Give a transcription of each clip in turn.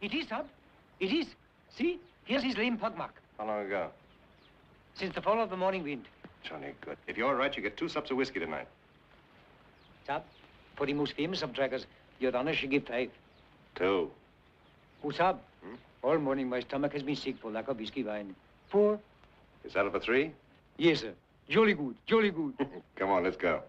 It is, Sab. It is. See? Here's his lame pug mark. How long ago? Since the fall of the morning wind. Johnny, good. If you're right, you get 2 sups of whiskey tonight. Sab, for the most famous of trackers, Your Honor should give 5. 2. Oh, Sab. All morning my stomach has been sick for lack of whiskey wine. 4. You settle for 3? Yes, sir. Jolly good, jolly good. Come on, let's go.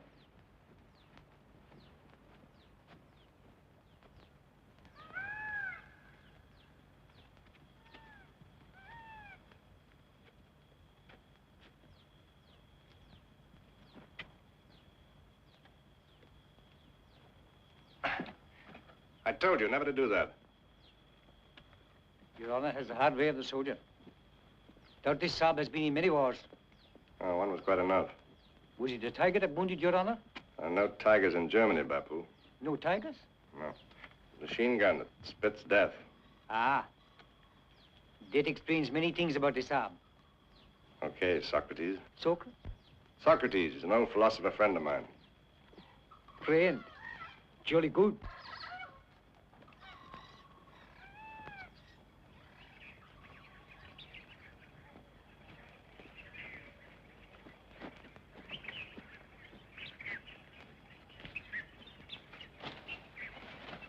I told you never to do that. Your Honor has the hard way of the soldier. Dirty Sab has been in many wars. Oh, one was quite enough. Was it a tiger that wounded Your Honor? No tigers in Germany, Bapu. No tigers? No. Machine gun that spits death. Ah. That explains many things about the Sab. Okay, Socrates. Socrates? Socrates is an old philosopher friend of mine. Friend. Jolly good.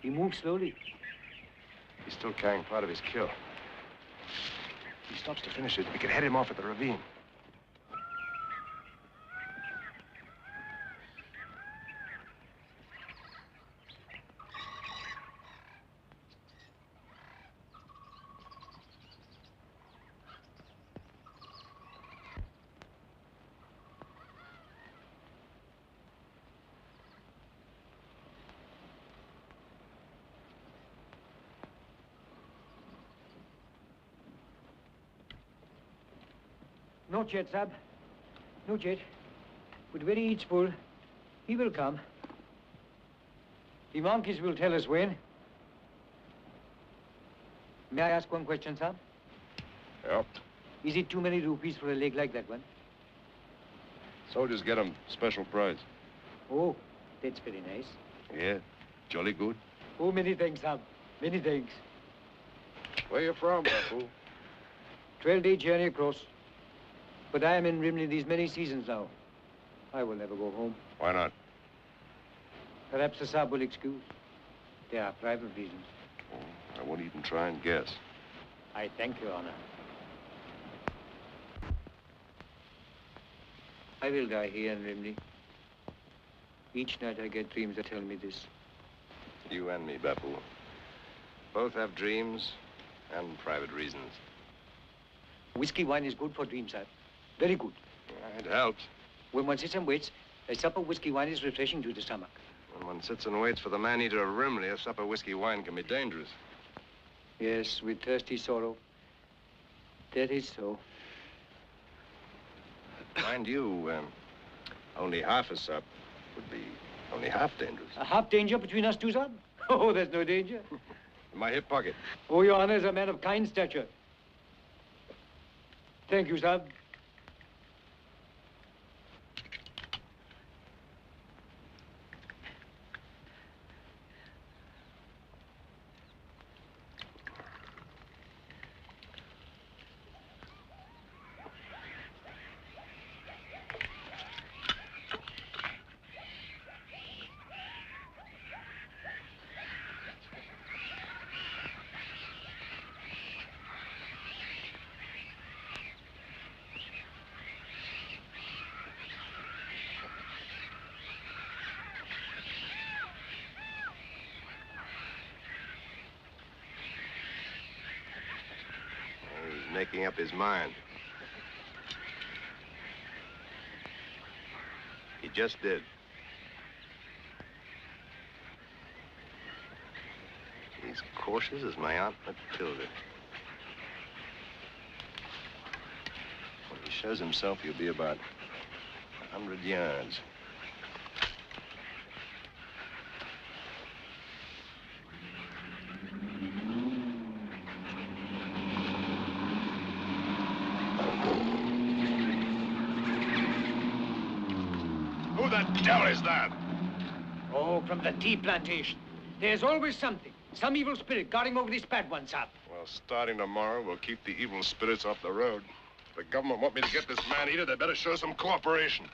He moves slowly. He's still carrying part of his kill. If he stops to finish it, we can head him off at the ravine. Not yet, Sab. Not yet. But when he eats full, he will come. The monkeys will tell us when. May I ask one question, Sab? Yep. Is it too many rupees for a leg like that one? Soldiers get him special price. Oh, that's very nice. Yeah, jolly good. Oh, many thanks, Sab. Many thanks. Where you from, Bapu? 12-day journey across. But I am in Rimley these many seasons now. I will never go home. Why not? Perhaps the Sab will excuse. There are private reasons. Oh, I won't even try and guess. I thank Your Honor. I will die here in Rimley. Each night I get dreams that tell me this. You and me, Bapu. Both have dreams and private reasons. Whiskey wine is good for dreams, sir. Very good. It helps. When one sits and waits, a sup of whiskey wine is refreshing to the stomach. When one sits and waits for the man-eater of Rimley, a sup of whiskey wine can be dangerous. Yes, with thirsty sorrow. That is so. Mind you, only half a sup would be only half dangerous. A half danger between us two, sir? Oh, there's no danger. In my hip pocket. Oh, Your Honor is a man of kind stature. Thank you, sir. Making up his mind. He just did. He's cautious as my Aunt Matilda. When he shows himself, he'll be about 100 yards. Who the devil is that? Oh, from the tea plantation. There's always something. Some evil spirit got him over this bad one, sir. Well, starting tomorrow, we'll keep the evil spirits off the road. If the government want me to get this man-eater, they better show some cooperation.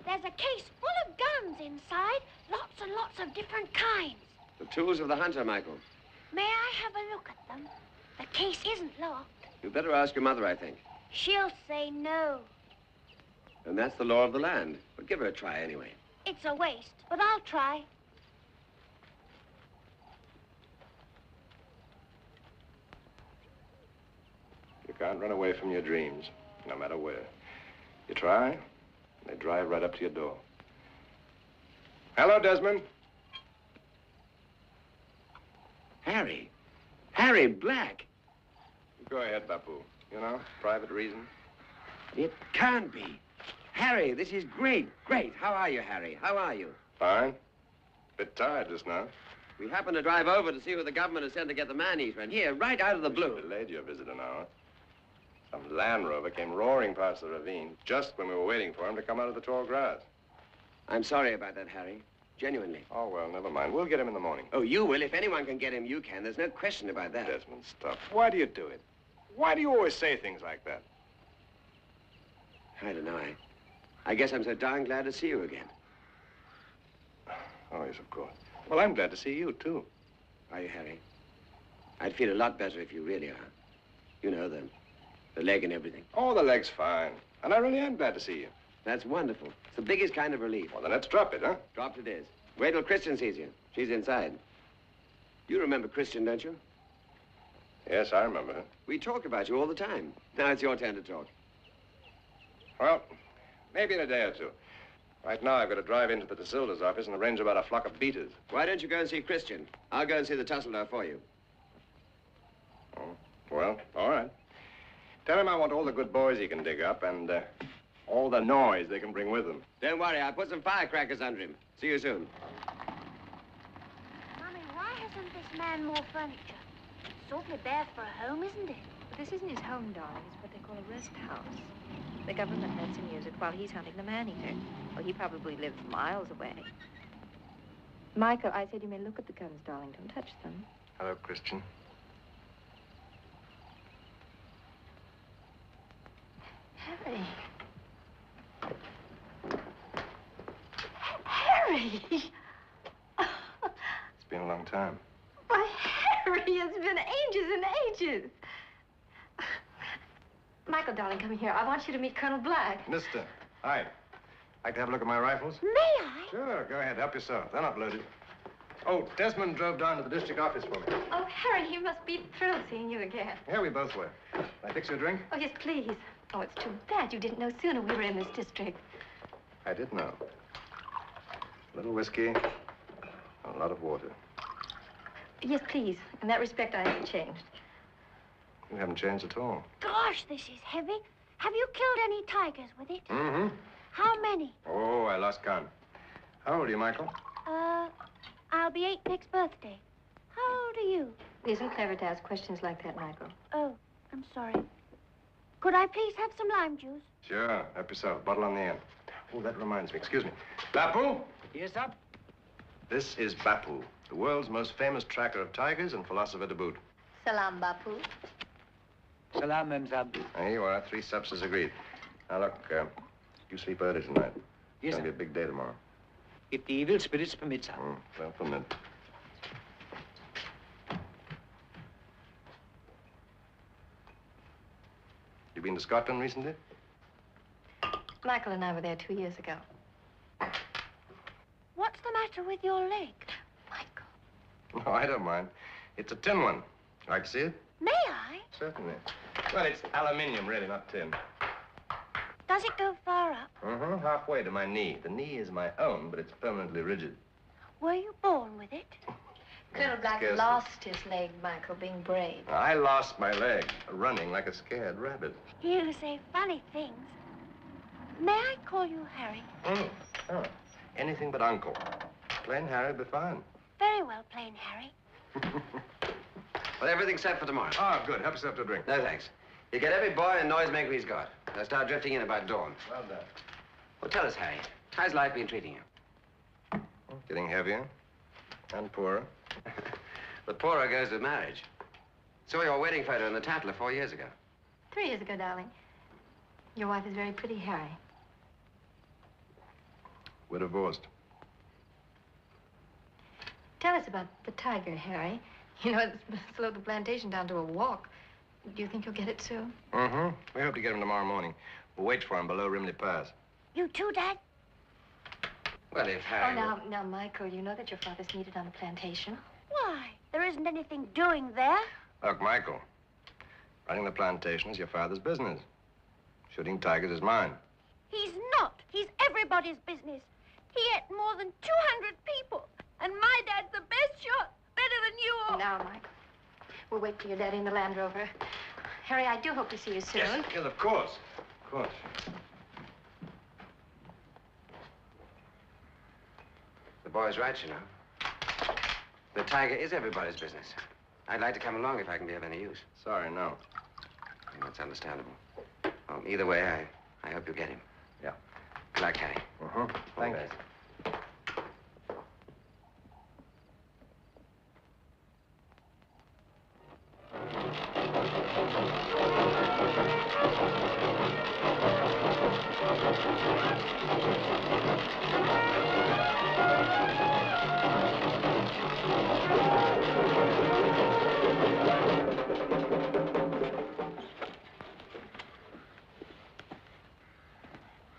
There's a case full of guns inside. Lots and lots of different kinds. The tools of the hunter, Michael. May I have a look at them? The case isn't locked. You'd better ask your mother, I think. She'll say no. And that's the law of the land. But give her a try anyway. It's a waste, but I'll try. You can't run away from your dreams, no matter where. You try, they drive right up to your door. Hello, Desmond. Harry. Harry Black. Go ahead, Bapu. You know, private reason. It can't be. Harry, this is great, great. How are you, Harry? How are you? Fine. Bit tired just now. We happened to drive over to see who the government has sent to get the man-eater, and here, right out of the blue. Delayed your visit an hour. Some Land Rover came roaring past the ravine just when we were waiting for him to come out of the tall grass. I'm sorry about that, Harry. Genuinely. Oh, well, never mind. We'll get him in the morning. Oh, you will. If anyone can get him, you can. There's no question about that. Desmond, stop. Why do you do it? Why do you always say things like that? I don't know. I guess I'm so darn glad to see you again. Oh, yes, of course. Well, I'm glad to see you, too. Are you, Harry? I'd feel a lot better if you really are. You know, the leg and everything. Oh, the leg's fine. And I really am glad to see you. That's wonderful. It's the biggest kind of relief. Well, then let's drop it, huh? Dropped it is. Wait till Christian sees you. She's inside. You remember Christian, don't you? Yes, I remember her. We talk about you all the time. Now it's your turn to talk. Well, maybe in a day or two. Right now, I've got to drive into the De Silda's office and arrange about a flock of beaters. Why don't you go and see Christian? I'll go and see the tussler for you. Oh, well, all right. Tell him I want all the good boys he can dig up and all the noise they can bring with them. Don't worry, I'll put some firecrackers under him. See you soon. Mummy, why hasn't this man more furniture? It's awfully bare for a home, isn't it? But this isn't his home, darling. It's what they call a rest house. The government lets him use it while he's hunting the man-eater. Well, he probably lives miles away. Michael, I said you may look at the guns, darling. Don't touch them. Hello, Christian. Harry. Harry! It's been a long time. Why, Harry, it's been ages and ages. Michael, darling, come here. I want you to meet Colonel Black. Mister, hi. Like to have a look at my rifles? May I? Sure, go ahead. Help yourself. They're not loaded. Oh, Desmond drove down to the district office for me. Oh, Harry, he must be thrilled seeing you again. Yeah, we both were. Can I fix you a drink? Oh, yes, please. Oh, it's too bad you didn't know sooner we were in this district. I did know. A little whiskey, a lot of water. Yes, please. In that respect, I haven't changed. You haven't changed at all. Gosh, this is heavy. Have you killed any tigers with it? Mm-hmm. How many? Oh, I lost count. How old are you, Michael? I'll be 8 next birthday. How old are you? It isn't clever to ask questions like that, Michael. Oh, I'm sorry. Could I please have some lime juice? Sure. Help yourself. Bottle on the end. Oh, that reminds me. Excuse me. Bapu? Yes, sir? This is Bapu, the world's most famous tracker of tigers and philosopher to boot. Salam, Bapu. Salam, Mem Sab. Here you are. 3 subs agreed. Now, look, you sleep early tonight. Yes, It's sir. going to be a big day tomorrow. If the evil spirits permit, sir. Well, permit. You been to Scotland recently? Michael and I were there 2 years ago. What's the matter with your leg? Michael. No, I don't mind. It's a tin one. Like to see it? May I? Certainly. Well, it's aluminium, really, not tin. Does it go far up? Mm-hmm. Halfway to my knee. The knee is my own, but it's permanently rigid. Were you born with it? Colonel Black Scarcely. lost his leg, Michael, being brave. I lost my leg, running like a scared rabbit. You say funny things. May I call you Harry? Oh, anything but Uncle. Plain Harry'd be fine. Very well, plain Harry. Well, everything's set for tomorrow. Oh, good. Help yourself to a drink. No, thanks. You get every boy and noisemaker he's got. They'll start drifting in about dawn. Well done. Well, tell us, Harry, how's life been treating you? Getting heavier and poorer. The poorer goes with marriage. Saw your wedding photo in the Tatler 4 years ago. 3 years ago, darling. Your wife is very pretty, Harry. We're divorced. Tell us about the tiger, Harry. You know, it's slowed the plantation down to a walk. Do you think you'll get it soon? Mm-hmm. We hope to get him tomorrow morning. We'll wait for him below Rimley Pass. You too, Dad? Well, if Harry... Now, Michael, you know that your father's needed on the plantation. Why? There isn't anything doing there. Look, Michael, running the plantation is your father's business. Shooting tigers is mine. He's not. He's everybody's business. He ate more than 200 people. And my dad's the best shot. Better than you all. Now, Michael, we'll wait for your daddy in the Land Rover. Harry, I do hope to see you soon. Yes, of course. Of course. The boy's right, you know. The tiger is everybody's business. I'd like to come along if I can be of any use. Sorry, no. That's understandable. Well, either way, I hope you get him. Yeah. Good luck, Harry. Uh-huh. Thanks.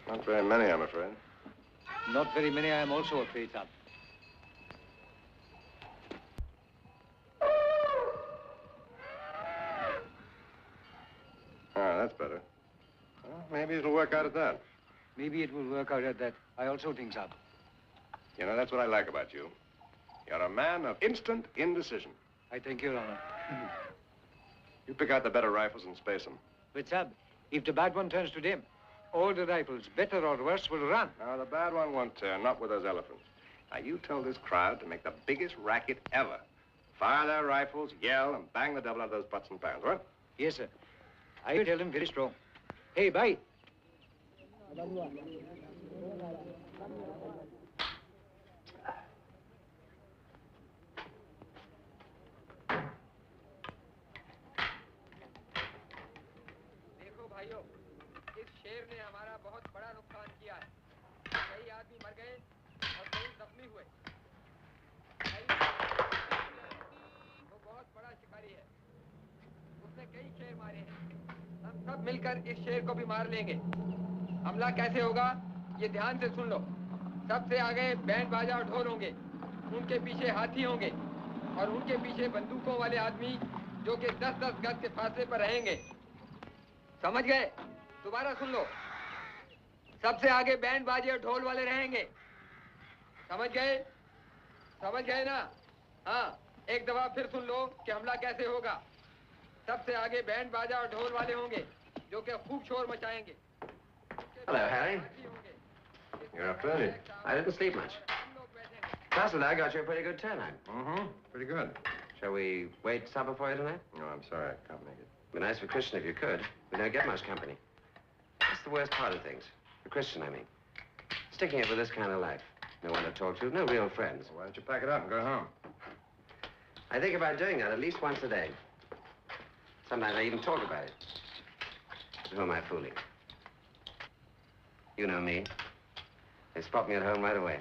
Not very many, I'm afraid. Not very many, I am also afraid, sir. Ah, that's better. Well, maybe it'll work out at that. Maybe it will work out at that. I also think so. You know, that's what I like about you. You're a man of instant indecision. I thank you, Your Honor. You pick out the better rifles and space them. But, sir, if the bad one turns to them, all the rifles, better or worse, will run. No, the bad one won't turn, not with those elephants. Now, you tell this crowd to make the biggest racket ever. Fire their rifles, yell, and bang the devil out of those pots and pans, what? Yes, sir. I will tell them very strong. Hey, bye. देखो भाइयों, इस शेर ने हमारा बहुत बड़ा नुकसान किया है। कई आदमी मर गए और कई जख्मी हुए। वो बहुत बड़ा शिकारी है। उसने कई शेर मारे हैं। हम सब मिलकर इस शेर को भी मार लेंगे। हमला कैसे होगा, ये ध्यान से सुन लो। सबसे आगे बैंड बाजा और ढोल होंगे। उनके पीछे हाथी होंगे और उनके पीछे बंदूकों वाले आदमी जो कि 10-10 गज के फासले पर रहेंगे। समझ गए? दोबारा सुन लो। सबसे आगे बैंड बाजे और ढोल वाले रहेंगे। समझ गए? समझ गए ना? हाँ, एक दफा फिर सुन लो कि हमला कैसे होगा। सबसे आगे बैंड बाजा और ढोल वाले होंगे जो कि खूब शोर मचाएंगे। Hello, Harry. You're up early. I didn't sleep much. Russell and I got you a pretty good turnout. Mm-hmm. Pretty good. Shall we wait supper for you tonight? No, I'm sorry, I can't make it. It'd be nice for Christian if you could. We don't get much company. That's the worst part of things. For Christian, I mean. Sticking it with this kind of life. No one to talk to, no real friends. Why don't you pack it up and go home? I think about doing that at least once a day. Sometimes I even talk about it. Who am I fooling? You know me. They spot me at home right away.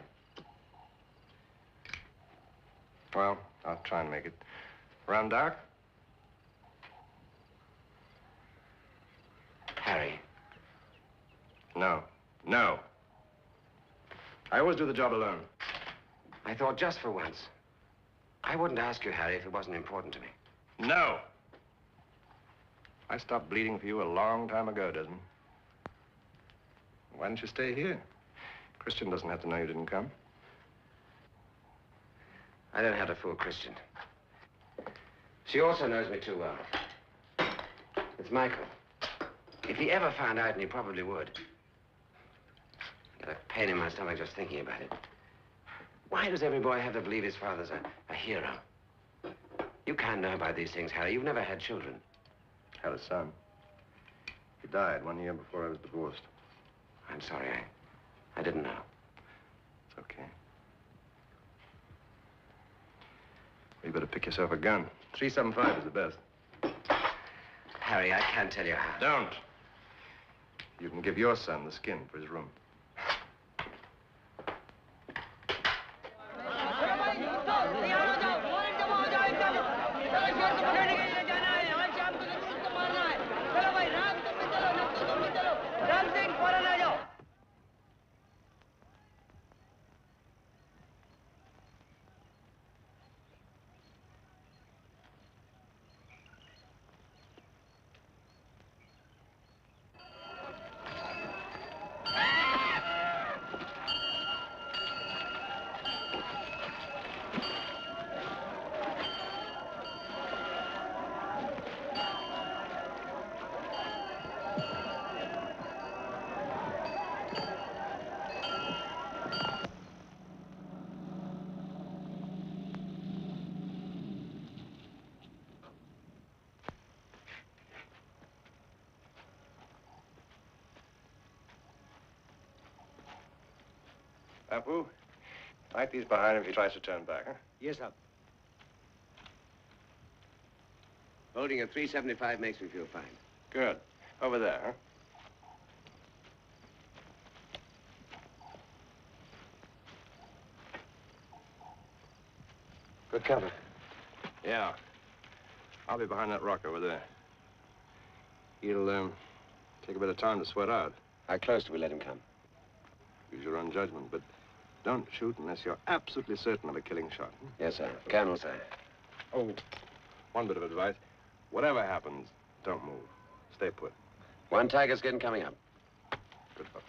Well, I'll try and make it. Around dark? Harry. No. No. I always do the job alone. I thought just for once. I wouldn't ask you, Harry, if it wasn't important to me. No. I stopped bleeding for you a long time ago, Desmond. Why don't you stay here? Christian doesn't have to know you didn't come. I don't have to fool Christian. She also knows me too well. It's Michael. If he ever found out, and he probably would, Got a pain in my stomach just thinking about it. Why does every boy have to believe his father's a hero? You can't know about these things, Harry. You've never had children. Had a son. He died 1 year before I was divorced. I'm sorry, I didn't know. It's okay. You better pick yourself a gun. 375 is the best. Harry, I can't tell you how. Don't. You can give your son the skin for his room. Apu, light these behind him if he tries to turn back, huh? Yes, sir. Holding a 375 makes me feel fine. Good. Over there, huh? Good cover. Yeah. I'll be behind that rock over there. He'll, take a bit of time to sweat out. How close do we let him come? Use your own judgment, but don't shoot unless you're absolutely certain of a killing shot. Yes, sir. Colonel, sir. Oh, one bit of advice. Whatever happens, don't move. Stay put. One tiger skin coming up. Good fellow.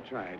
tried.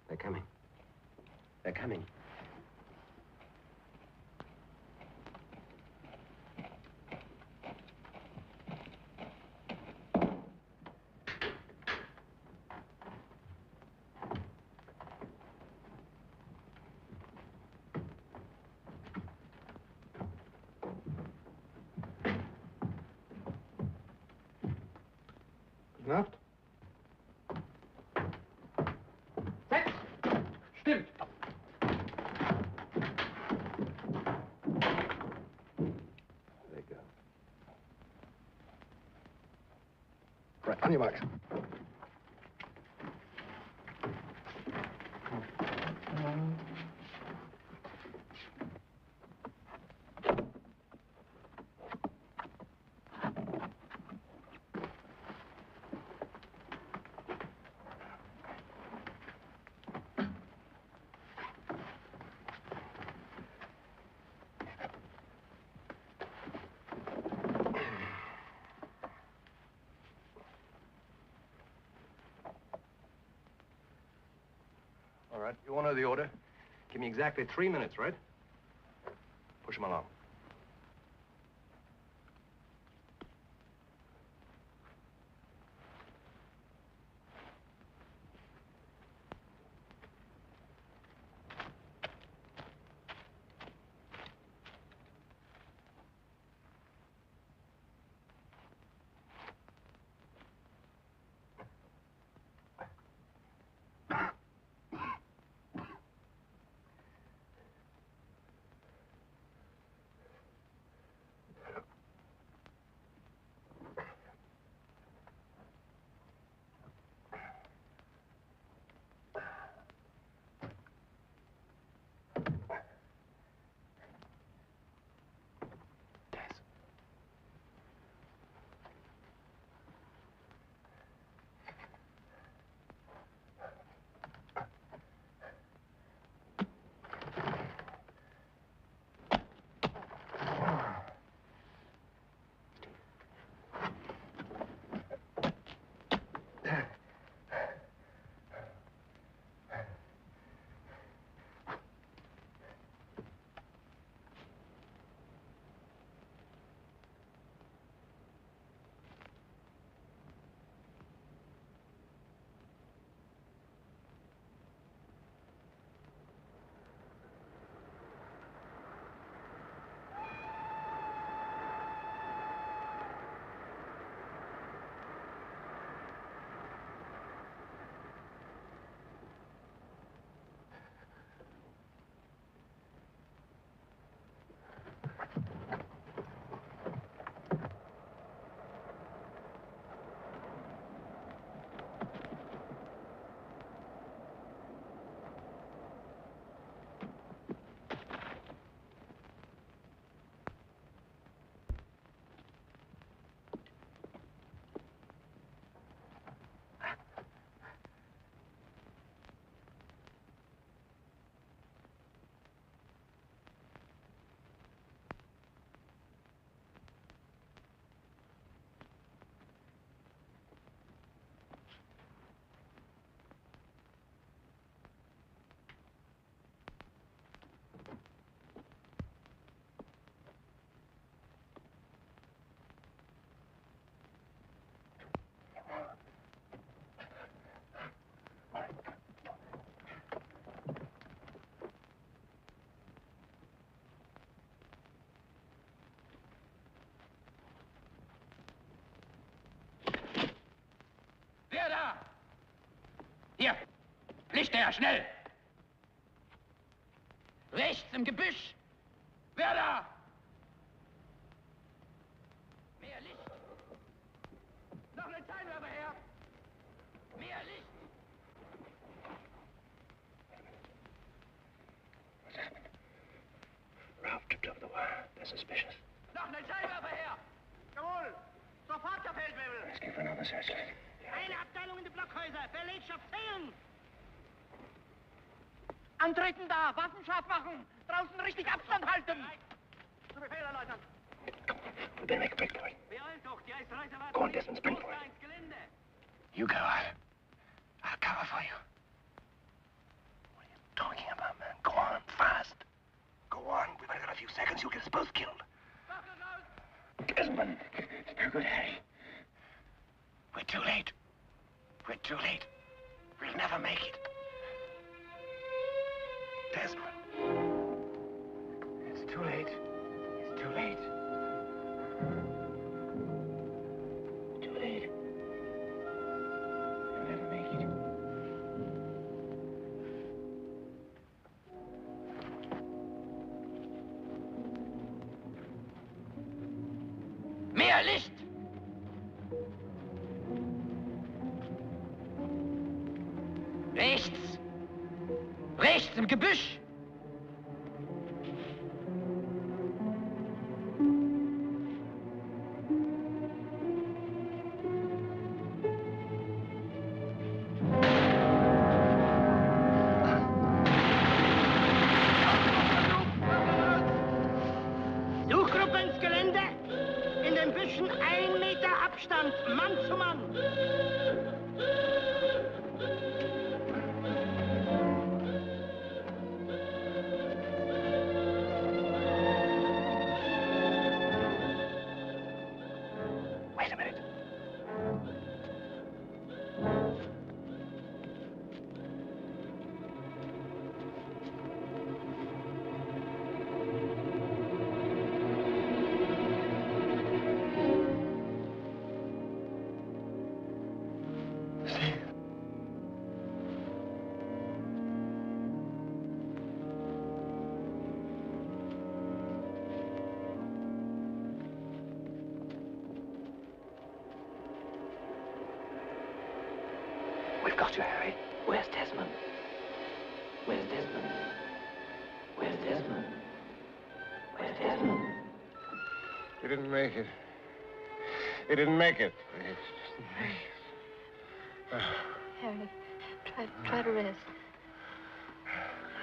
They're coming. They're coming. Nacht. Stimmt. There you go. Right, on your marks. All right, you all know the order. Give me exactly 3 minutes, right? Push him along. Richter, schnell! Rechts im Gebüsch! Wer da? Mehr Licht! Noch eine Scheinwerfer her! Mehr Licht! What's happened? Ralph tripped over the wire. They're suspicious. Noch eine Scheinwerfer her! Jawohl! Sofort, Herr Feldwebel! Let's give her another searchlight. Eine Abteilung in die Blockhäuser! Belegschaft zählen! Antreten da! Waffen scharf machen! Draußen richtig Abstand halten! Zu Befehl, Herr Leutnant! We better make a break for it. Beeilt doch, die Eisreise wartet. Go on, Desmond, spring for it. Ins Gelände! You go, I'll cover for you. What are you talking about, man? Go on, fast. Go on. We've only got a few seconds. You'll get us both killed. Desmond, it's no good, Harry. We're too late. We're too late. We'll never make it. Desmond. It's too late. It's too late. Too late. We'll never make it. Mehr Licht! Rechts! Rechts im Gebüsch! Suchgruppe ins Gelände. In den Büschen 1 Meter Abstand, Mann zu Mann. Wait a minute. We've got you, Harry. Where's Desmond? Where's Desmond? Where's Desmond? Where's Desmond? He didn't make it. He didn't make it. Harry, try to rest.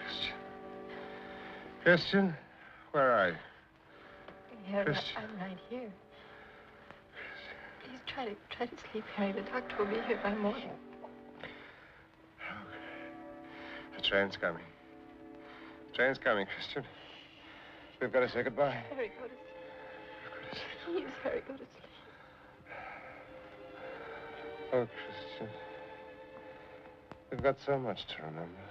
Christian. Christian, where are you? Harry, Christian. I'm right here. Please try to sleep, Harry. The doctor will be here by morning. The train's coming. The train's coming, Christian. We've got to say goodbye. Harry, go to sleep. Please, Harry, go to sleep. Oh, Christian. We've got so much to remember.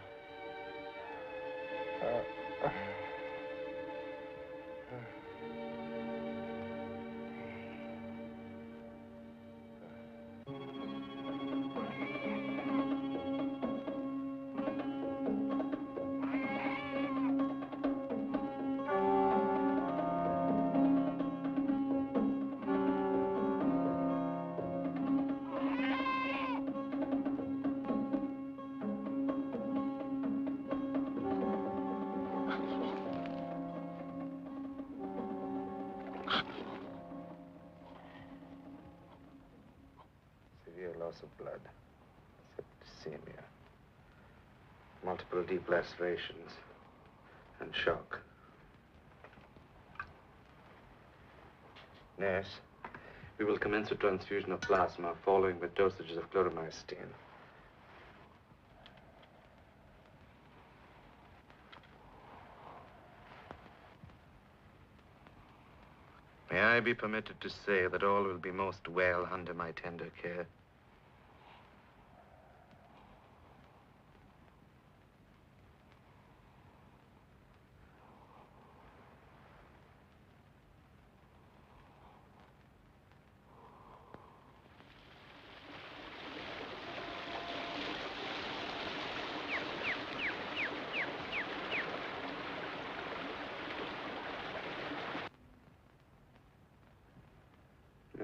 Severe loss of blood, septicemia, multiple deep lacerations, and shock. Nurse, we will commence a transfusion of plasma following with dosages of chloromycin. May I be permitted to say that all will be most well under my tender care?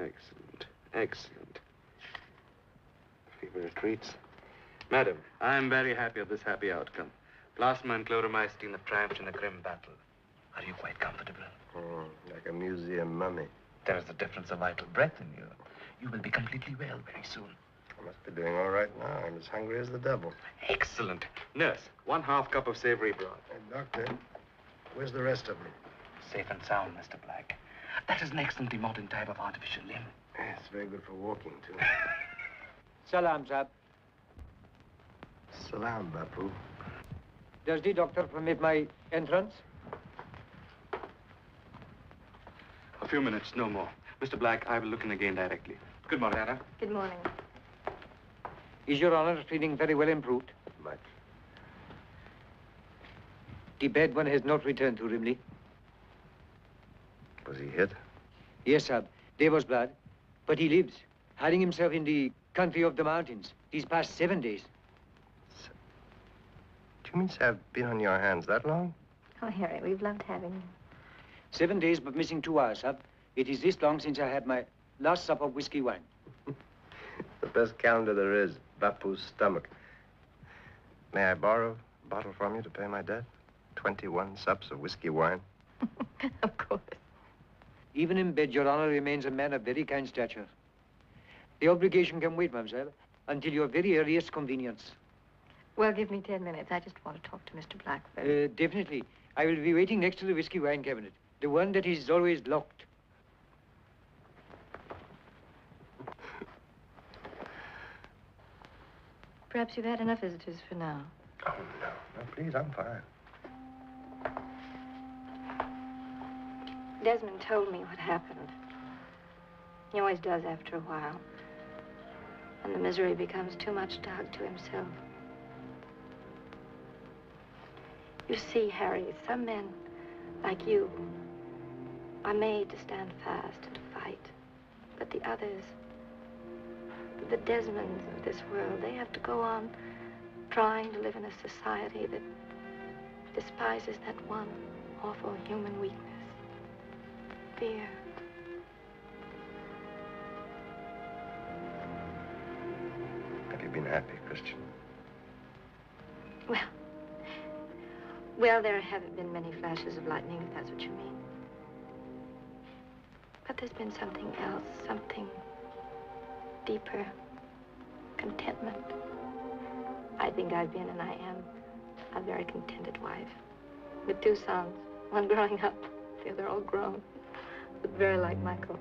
Excellent. Excellent. Fever retreats. Madam, I'm very happy of this happy outcome. Plasma and chloromycin have triumphed in a grim battle. Are you quite comfortable? Oh, like a museum mummy. There is the difference of vital breath in you. You will be completely well very soon. I must be doing all right now. I'm as hungry as the devil. Excellent. Nurse, 1/2 cup of savory broth. Hey, Doctor, where's the rest of me? Safe and sound, Mr. Black. That is an excellently modern type of artificial limb. It's very good for walking, too. Salam, Sahib. Salam, Bapu. Does the doctor permit my entrance? A few minutes, no more. Mr. Black, I will look in again directly. Good morning, Anna. Good morning. Is Your Honor feeling very well improved? Much. The bad one has not returned to Rimley. Was he hit? Yes, Sahib. There was blood. But he lives, hiding himself in the country of the mountains these past 7 days. Do you mean to say I've been on your hands that long? Oh, Harry, we've loved having you. 7 days, but missing 2 hours, Sahib. It is this long since I had my last sup of whiskey wine. The best calendar there is, Bapu's stomach. May I borrow a bottle from you to pay my debt? 21 sups of whiskey wine. Of course. Even in bed, Your Honor remains a man of very kind stature. The obligation can wait, mademoiselle, until your very earliest convenience. Well, give me 10 minutes. I just want to talk to Mr. Black first. Definitely. I will be waiting next to the whiskey wine cabinet, the one that is always locked. Perhaps you've had enough visitors for now. Oh, no. No, please, I'm fine. Desmond told me what happened. He always does after a while. And the misery becomes too much to hug to himself. You see, Harry, some men, like you, are made to stand fast and to fight. But the others, the Desmonds of this world, they have to go on trying to live in a society that despises that one awful human weakness. Fear. Have you been happy, Christian? Well, there haven't been many flashes of lightning, if that's what you mean. But there's been something else, something deeper. Contentment. I think I've been, and I am, a very contented wife. With 2 sons, one growing up, the other all grown, but very like Michael.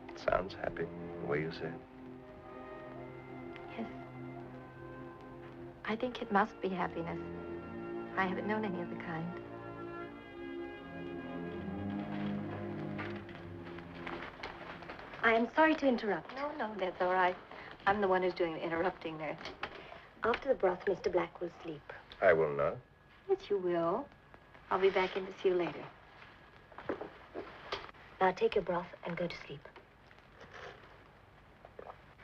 It sounds happy, the way you say it. Yes. I think it must be happiness. I haven't known any of the kind. I am sorry to interrupt. No, that's all right. I'm the one who's doing the interrupting there. After the broth, Mr. Black will sleep. I will not. Yes, you will. I'll be back in to see you later. Now take your broth and go to sleep.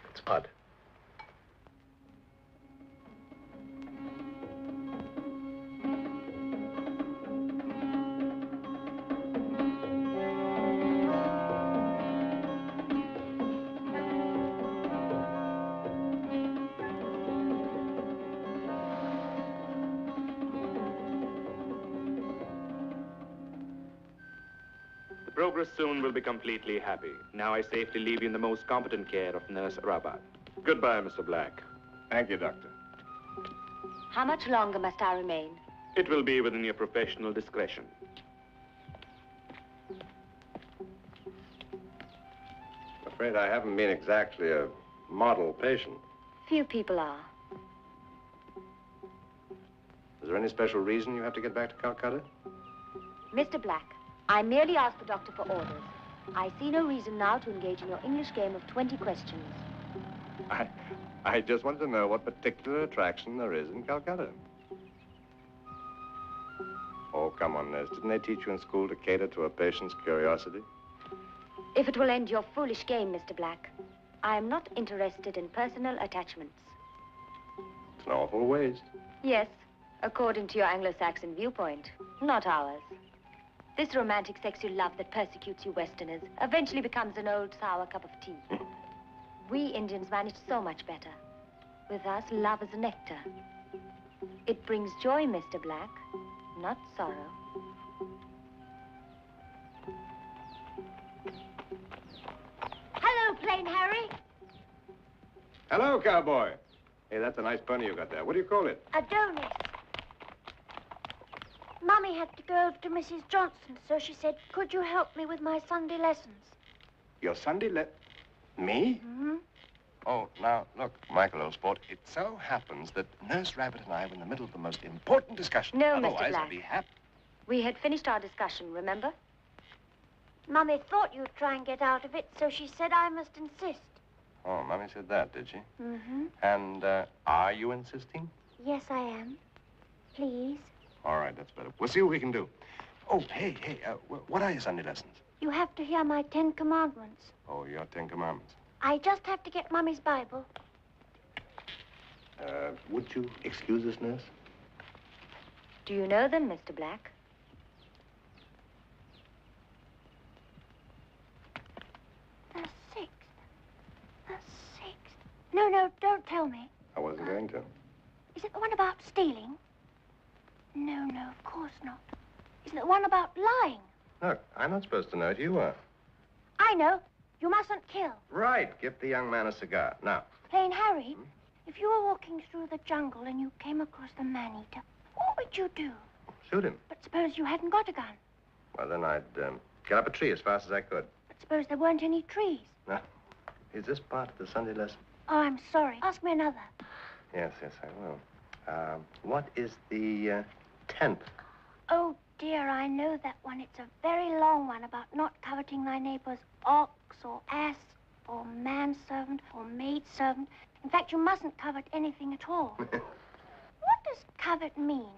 It's odd. Progress soon will be completely happy. Now I safely leave you in the most competent care of Nurse Rabat. Goodbye, Mr. Black. Thank you, Doctor. How much longer must I remain? It will be within your professional discretion. I'm afraid I haven't been exactly a model patient. Few people are. Is there any special reason you have to get back to Calcutta? Mr. Black, I merely asked the doctor for orders. I see no reason now to engage in your English game of 20 questions. I just wanted to know what particular attraction there is in Calcutta. Oh, come on, nurse. Didn't they teach you in school to cater to a patient's curiosity? If it will end your foolish game, Mr. Black, I am not interested in personal attachments. It's an awful waste. Yes, according to your Anglo-Saxon viewpoint, not ours. This romantic sexual love that persecutes you Westerners eventually becomes an old sour cup of tea. We Indians manage so much better. With us, love is nectar. It brings joy, Mr. Black, not sorrow. Hello, Plain Harry. Hello, cowboy. Hey, that's a nice pony you got there. What do you call it? Adonis. Mummy had to go over to Mrs. Johnson, so she said, could you help me with my Sunday lessons? Your Me? Mm-hmm. Oh, now, look, Michael, old sport, it so happens that Nurse Rabbit and I were in the middle of the most important discussion. No, Mr. Otherwise, Black. I'd be happy. We had finished our discussion, remember? Mummy thought you'd try and get out of it, so she said I must insist. Oh, Mommy said that, did she? Mm-hmm. And, are you insisting? Yes, I am. Please. All right, that's better. We'll see what we can do. Oh, hey, what are your Sunday lessons? You have to hear my 10 Commandments. Oh, your 10 Commandments. I just have to get Mummy's Bible. Would you excuse us, Nurse? Do you know them, Mr. Black? The 6th. The 6th. No, don't tell me. I wasn't going to. Is it the one about stealing? No, of course not. Is it the one about lying? Look, I'm not supposed to know it. You are. I know. You mustn't kill. Right. Give the young man a cigar. Now. Plain Harry, if you were walking through the jungle and you came across the man-eater, what would you do? Shoot him. But suppose you hadn't got a gun. Well, then I'd get up a tree as fast as I could. But suppose there weren't any trees. Now, is this part of the Sunday lesson? Oh, I'm sorry. Ask me another. Yes, I will. What is the 10th? Oh, dear, I know that one. It's a very long one about not coveting thy neighbor's ox or ass or manservant or maidservant. In fact, you mustn't covet anything at all. What does covet mean?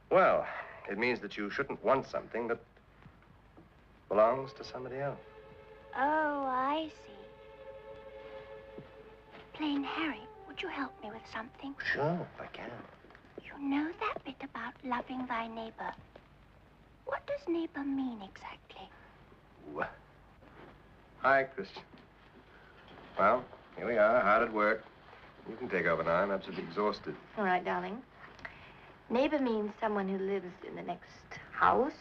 Well, it means that you shouldn't want something that belongs to somebody else. Oh, I see. Plain Harry, would you help me with something? Sure, if I can. You know that bit about loving thy neighbor. What does neighbor mean exactly? What? Hi, Christian. Well, here we are, hard at work. You can take over now. I'm absolutely exhausted. All right, darling. Neighbor means someone who lives in the next house,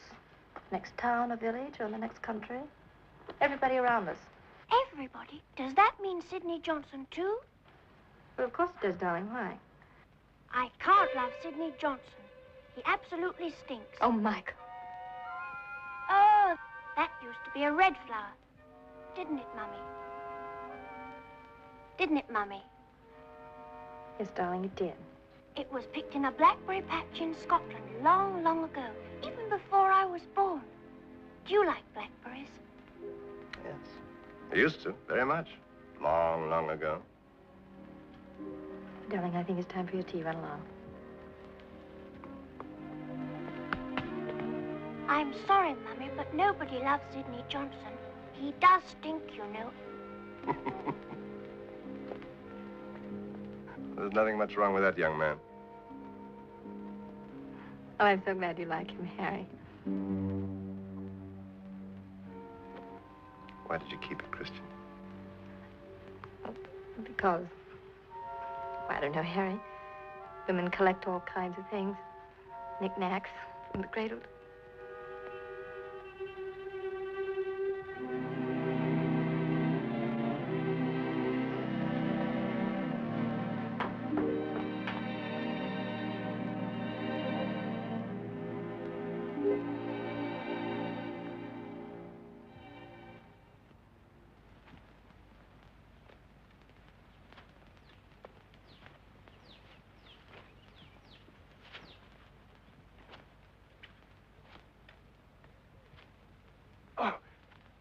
next town or village, or the next country. Everybody around us. Everybody? Does that mean Sidney Johnson, too? Well, of course it does, darling. Why? I can't love Sidney Johnson. He absolutely stinks. Oh, Michael. Oh, that used to be a red flower. Didn't it, Mummy? Didn't it, Mummy? Yes, darling, it did. It was picked in a blackberry patch in Scotland long, long ago, even before I was born. Do you like blackberries? Yes. I used to, very much. Long, long ago. Darling, I think it's time for your tea. Run along. I'm sorry, Mummy, but nobody loves Sidney Johnson. He does stink, you know. There's nothing much wrong with that young man. Oh, I'm so glad you like him, Harry. Why did you keep it, Christian? Because, I don't know, Harry. Women collect all kinds of things. Knickknacks from the cradle.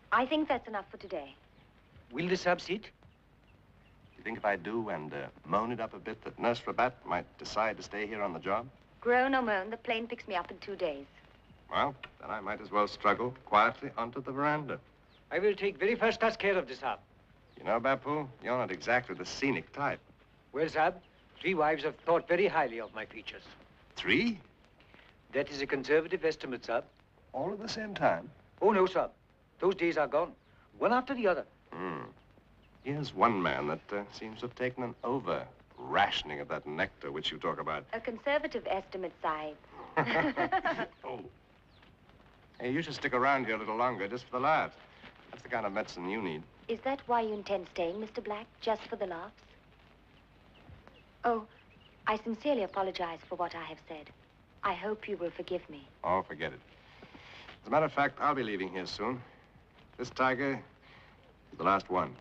I think that's enough for today. Will the sub sit? You think if I do and moan it up a bit that Nurse Rabat might decide to stay here on the job? Groan or moan, the plane picks me up in 2 days. Well, then I might as well struggle quietly onto the veranda. I will take very first-class care of the sub. You know, Bapu, you're not exactly the scenic type. Well, sub, 3 wives have thought very highly of my features. 3? That is a conservative estimate, sub. All at the same time? Oh, no, sir. Those days are gone. One after the other. Here's one man that seems to have taken an over-rationing of that nectar which you talk about. A conservative estimate, Sahib. Oh. Hey, you should stick around here a little longer, just for the laughs. That's the kind of medicine you need. Is that why you intend staying, Mr. Black? Just for the laughs? Oh, I sincerely apologize for what I have said. I hope you will forgive me. Oh, forget it. As a matter of fact, I'll be leaving here soon. This tiger is the last one.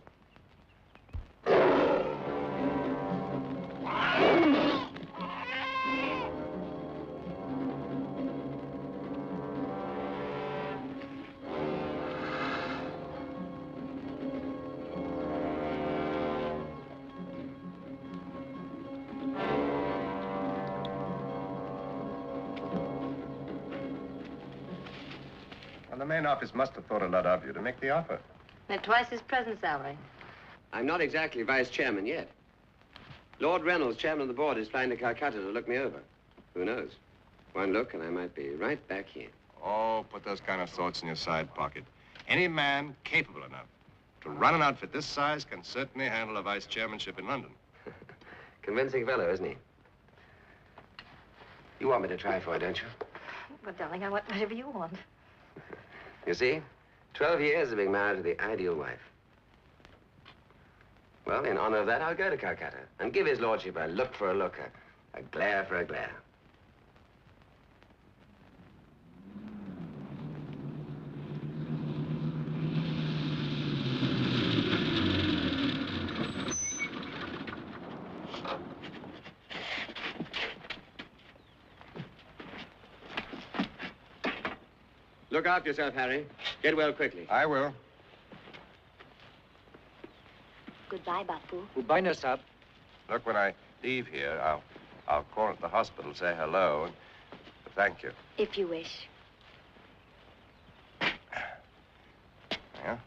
Well, the main office must have thought a lot of you to make the offer. At twice his present salary. I'm not exactly vice chairman yet. Lord Reynolds, chairman of the board, is flying to Calcutta to look me over. Who knows? One look and I might be right back here. Oh, put those kind of thoughts in your side pocket. Any man capable enough to run an outfit this size can certainly handle a vice chairmanship in London. Convincing fellow, isn't he? You want me to try for it, don't you? Well, darling, I want whatever you want. You see, 12 years of being married to the ideal wife. Well, in honor of that, I'll go to Calcutta and give his lordship a look for a look, a glare for a glare. Look after yourself, Harry. Get well quickly. I will. Goodbye, Bapu. Goodbye, Nasab. Look, when I leave here, I'll call at the hospital, say hello, and thank you. If you wish. Yeah?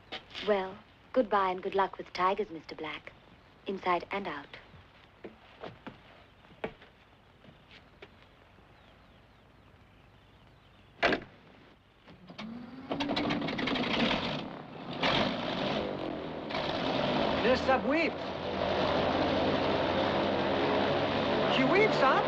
Well, goodbye and good luck with tigers, Mr. Black. Inside and out. Nasab weeps. She weeps, son.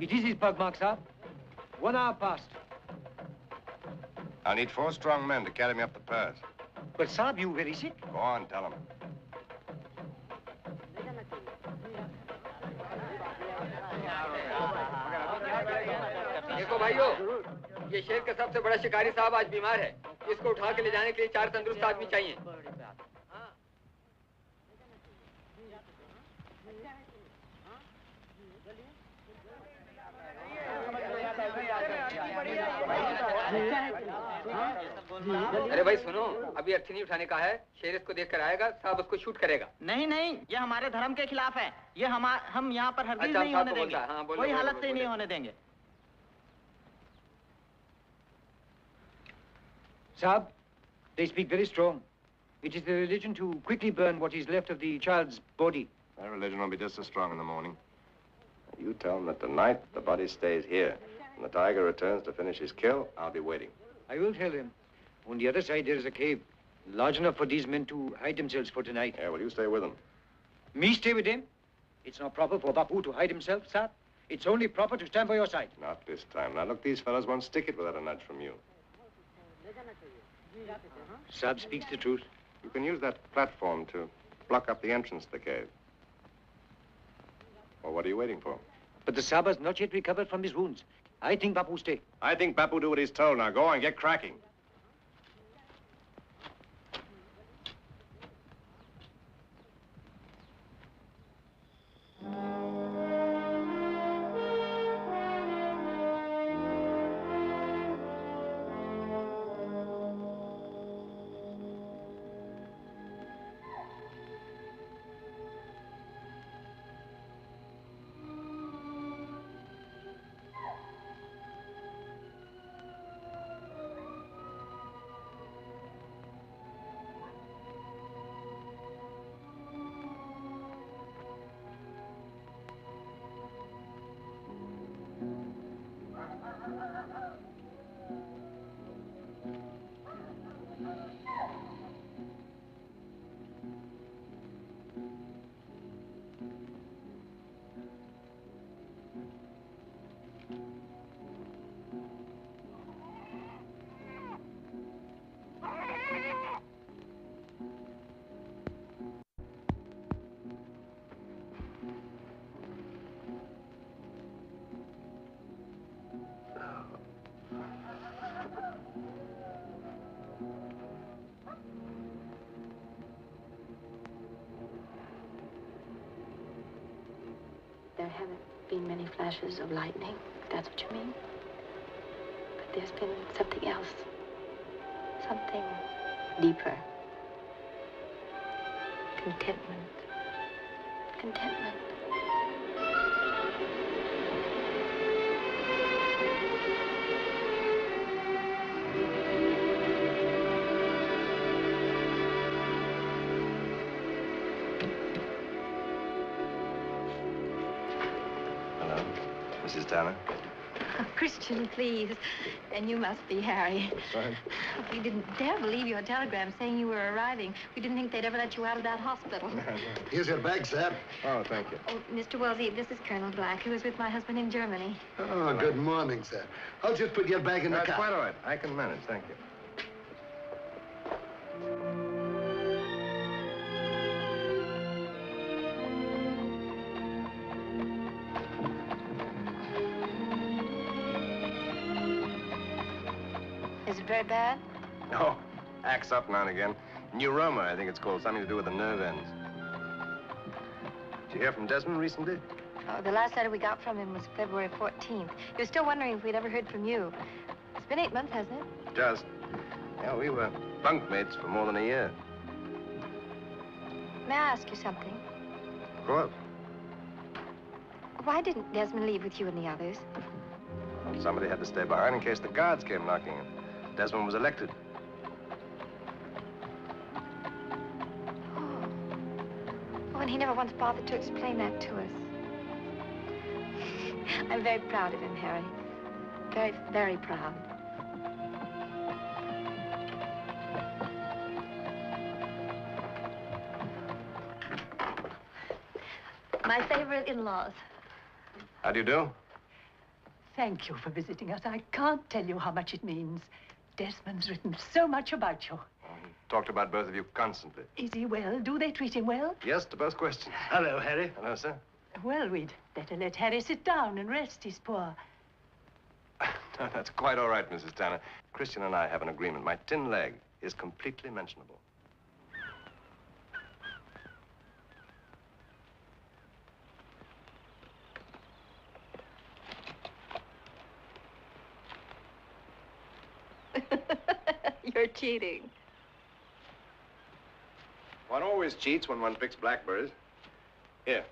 It is his pug mark, sir. 1 hour past. I'll need 4 strong men to carry me up the pass. But, Saab, you very sick. Go on, tell them. देखो भाइयों ये शेर का सबसे बड़ा शिकारी साहब आज बीमार है। इसको उठा के ले जाने के लिए 4 तंदुरुस्त आदमी चाहिए। अरे भाई सुनो, अभी अर्थी नहीं उठाने का है। शेर इसको देखकर आएगा, साहब उसको शूट करेगा। नहीं नहीं, ये हमारे धर्म के खिलाफ है। ये हम यहाँ पर हरगिज नहीं होने देंगे। हाँ, कोई हालत से नहीं होने देंगे। Sahab, they speak very strong. It is the religion to quickly burn what is left of the child's body. Their religion will be just as strong in the morning. You tell them that tonight the body stays here. When the tiger returns to finish his kill, I'll be waiting. I will tell him. On the other side, there is a cave, large enough for these men to hide themselves for tonight. Yeah, will you stay with them? Me stay with him? It's not proper for Bapu to hide himself, sir. It's only proper to stand by your side. Not this time. Now, look, these fellows won't stick it without a nudge from you. Sahib speaks the truth. You can use that platform to block up the entrance to the cave. Well, what are you waiting for? But the Sahib has not yet recovered from his wounds. I think Bapu stay. I think Bapu do what he's told. Now, go on, get cracking. There haven't been many flashes of lightning, if that's what you mean. But there's been something else. Something deeper. Contentment. Contentment. Mrs. Tanner? Oh, Christian, please. And you must be Harry. That's right. We didn't dare believe your telegram saying you were arriving. We didn't think they'd ever let you out of that hospital. Here's your bag, sir. Oh, thank you. Oh, Mr. Wellesley, this is Colonel Black, who was with my husband in Germany. Oh, good morning, sir. I'll just put your bag in the That's car. quite all right. I can manage, thank you. Is it very bad? No. Acts up now and again. Neuroma, I think it's called. Something to do with the nerve ends. Did you hear from Desmond recently? Oh, the last letter we got from him was February 14th. He was still wondering if we'd ever heard from you. It's been 8 months, hasn't it? Just. Yeah, we were bunkmates for more than a year. May I ask you something? Of course. Why didn't Desmond leave with you and the others? Well, somebody had to stay behind in case the guards came knocking in. Desmond was elected. Oh, and he never once bothered to explain that to us. I'm very proud of him, Harry. Very, very proud. My favorite in-laws. How do you do? Thank you for visiting us. I can't tell you how much it means. Desmond's written so much about you. Talked about both of you constantly. Is he well? Do they treat him well? Yes, to both questions. Hello, Harry. Hello, sir. Well, we'd better let Harry sit down and rest. He's poor. No, that's quite all right, Mrs. Tanner. Christian and I have an agreement. My tin leg is completely mentionable. You're cheating. One always cheats when one picks blackberries. Here.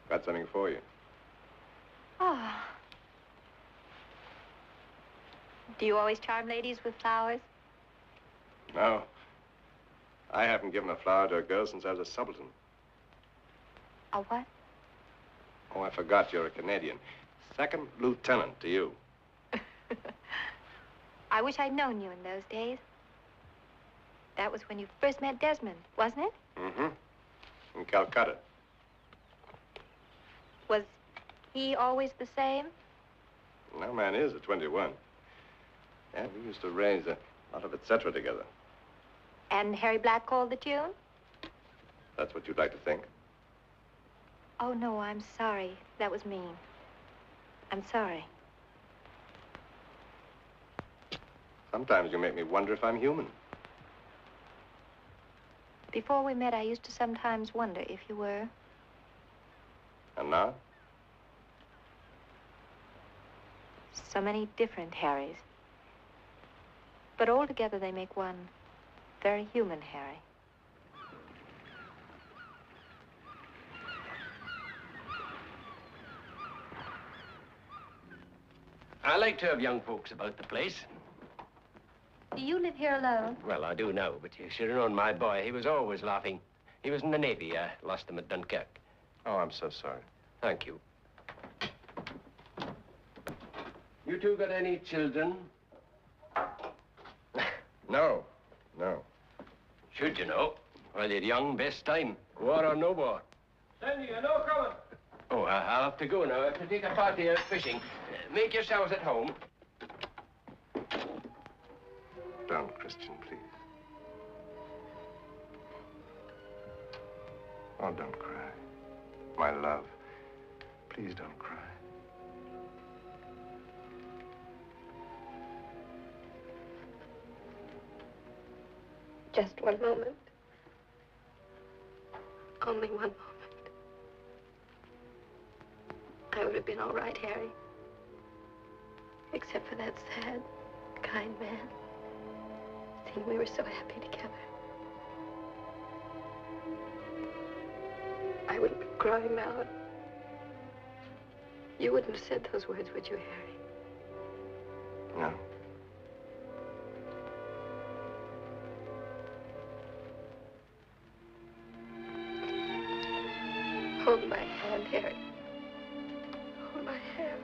Got something for you. Oh. Do you always charm ladies with flowers? No. I haven't given a flower to a girl since I was a subaltern. A what? Oh, I forgot you're a Canadian. Second lieutenant to you. I wish I'd known you in those days. That was when you first met Desmond, wasn't it? Mm-hmm. In Calcutta. Was he always the same? No man is at 21. Yeah, we used to arrange a lot of et cetera together. And Harry Black called the tune? That's what you'd like to think. Oh, no, I'm sorry. That was mean. I'm sorry. Sometimes you make me wonder if I'm human. Before we met, I used to sometimes wonder if you were. And now? So many different Harrys. But all together they make one very human Harry. I like to have young folks about the place. Do you live here alone? Well, I do now, but you should have known my boy. He was always laughing. He was in the Navy. I lost him at Dunkirk. Oh, I'm so sorry. Thank you. You two got any children? No. No. Should you know? While you're young, best time. War or no war. Sandy, I know coming. Oh, I'll have to go now. I have to take a party out fishing. Make yourselves at home. Don't, Christian, please. Oh, don't cry. My love, please don't cry. Just one moment. Only one moment. I would have been all right, Harry. Except for that sad, kind man. Seeing we were so happy together. I wouldn't be crying now. You wouldn't have said those words, would you, Harry? No. Hold my hand, Harry. Hold my hand.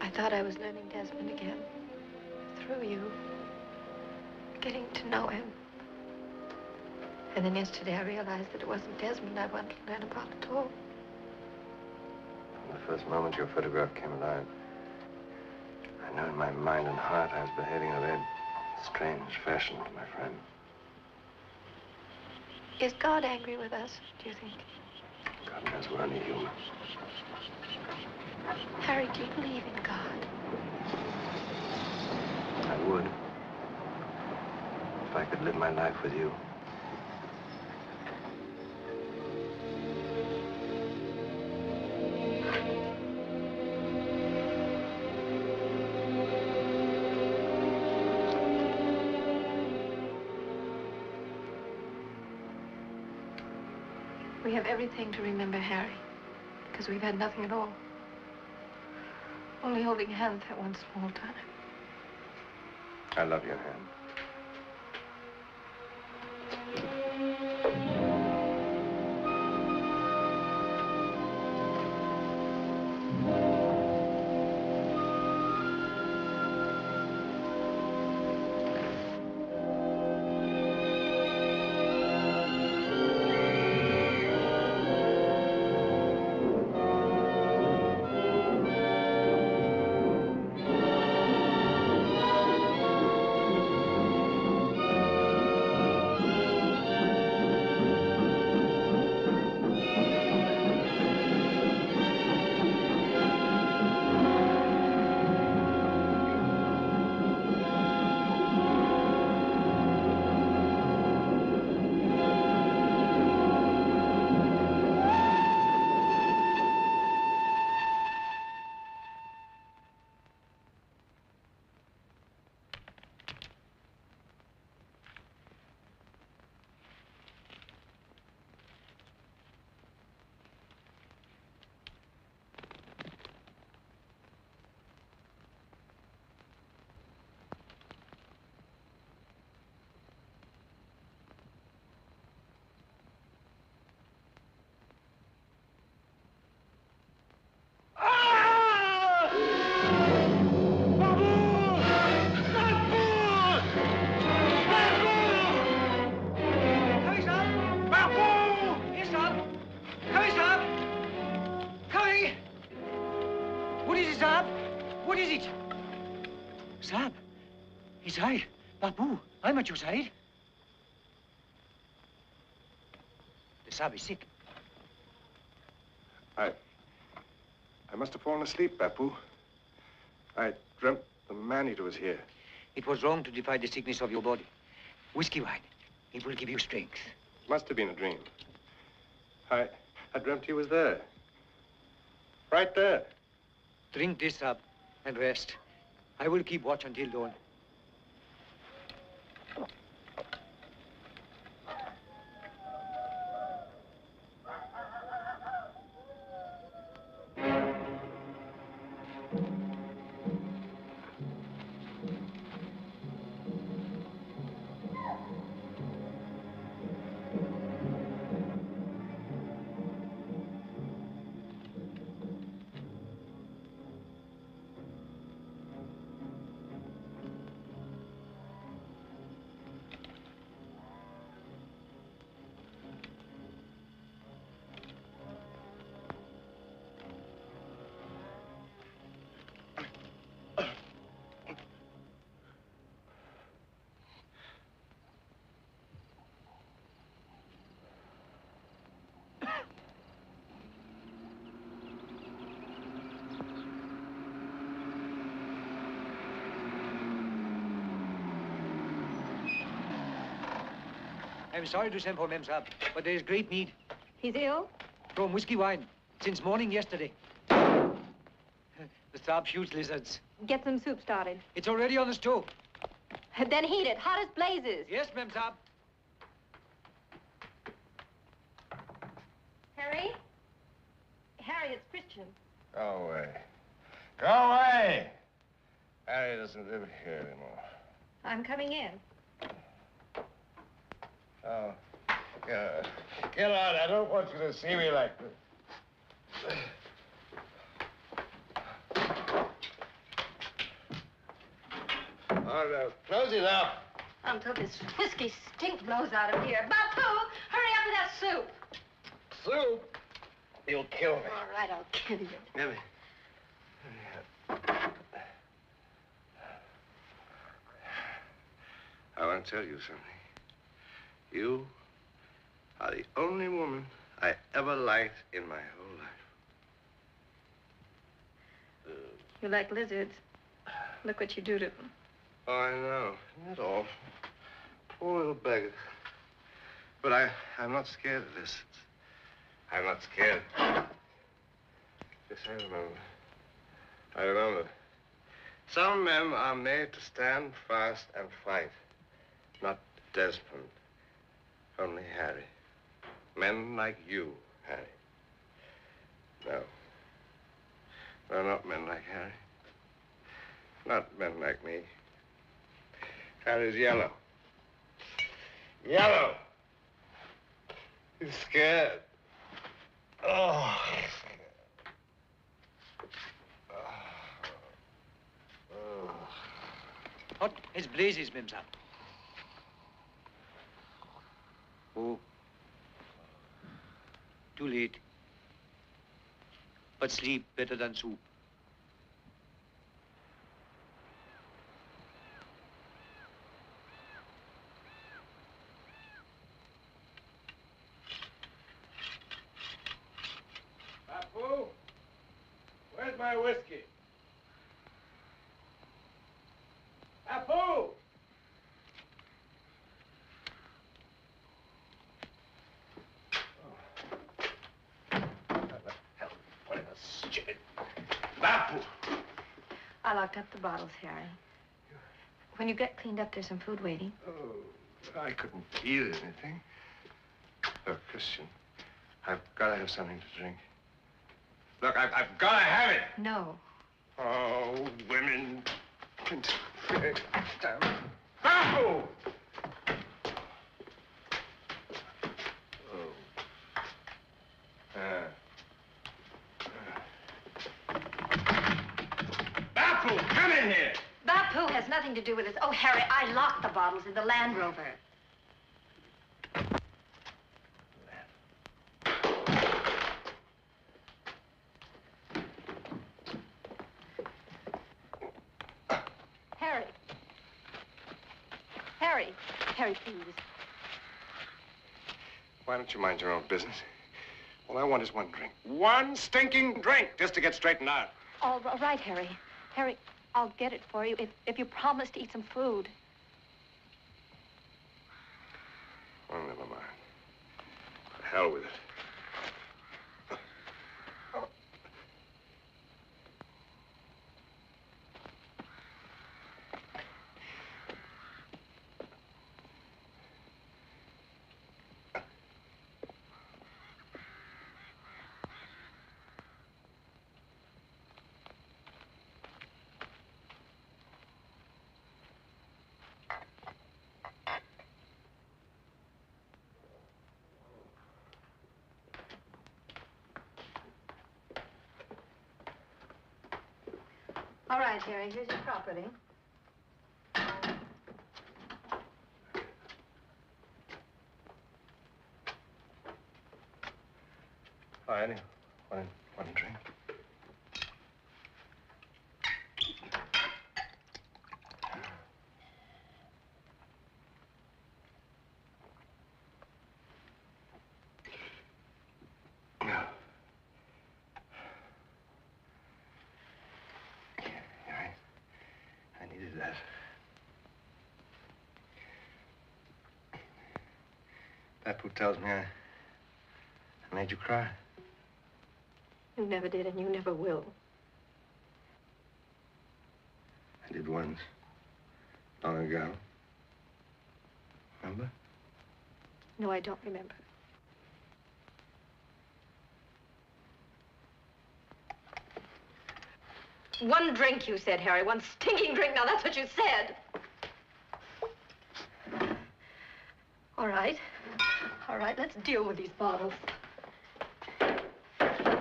I thought I was learning Desmond again. Through you. Getting to know him. And then yesterday I realized that it wasn't Desmond I wanted to learn about at all. From the first moment your photograph came alive, I knew in my mind and heart I was behaving in a very strange fashion to my friend. Is God angry with us, do you think? God knows we're only human. Harry, do you believe in God? I would. If I could live my life with you. We have everything to remember Harry, because we've had nothing at all. Only holding hands that one small time. I love your hand. What is it, Saab? What is it? Saab, his side. Bapu, I'm at your side. The Saab is sick. I must have fallen asleep, Bapu. I dreamt the man-eater was here. It was wrong to defy the sickness of your body. Whiskey wine, it will give you strength. Must have been a dream. I dreamt he was there. Right there. Drink this up and rest. I will keep watch until dawn. I'm sorry to send for Mem Saab, but there is great need. He's ill? From whiskey wine, since morning yesterday. The Saab shoots lizards. Get some soup started. It's already on the stove. Then heat it, hot as blazes. Yes, Mem Saab. Harry? Harry, it's Christian. Go away. Go away! Harry doesn't live here anymore. I'm coming in. Oh, get out. I don't want you to see me like this. All right, close it up. Until this whiskey stink blows out of here. Bapu, hurry up with that soup. Soup? You'll kill me. All right, I'll kill you. Give me. I want to tell you something. You are the only woman I ever liked in my whole life. You like lizards. Look what you do to them. Oh, I know. Isn't that awful? Poor little beggar. But I'm not scared of this. I'm not scared. Yes, I remember. Some men are made to stand fast and fight. Not Desmond. Only Harry. Men like you, Harry. No. No, not men like Harry. Not men like me. Harry's yellow. Yellow! He's scared. Oh, he's scared. Hot as blazes, Mem Saab. Oh. Too late. But sleep better than soup. Bapu, where's my whiskey? Bapu! Bapu! I locked up the bottles, Harry. When you get cleaned up, there's some food waiting. Oh, I couldn't eat anything. Look, Christian, I've got to have something to drink. Look, I've got to have it. No. Oh, women. Bapu! Bapu, come in here! Bapu has nothing to do with this. Oh, Harry, I locked the bottles in the Land Rover. Harry. Harry, please. Why don't you mind your own business? All I want is one drink. One stinking drink, just to get straightened out. All right, Harry. Harry, I'll get it for you if you promise to eat some food. Oh, never mind. To hell with it. All right, Harry, here's your property. Oh, Annie, one drink. I needed that. Papu tells me I made you cry. You never did, and you never will. I did once. Long ago. Remember? No, I don't remember. One drink, you said, Harry. One stinking drink. Now, that's what you said. All right. All right, let's deal with these bottles.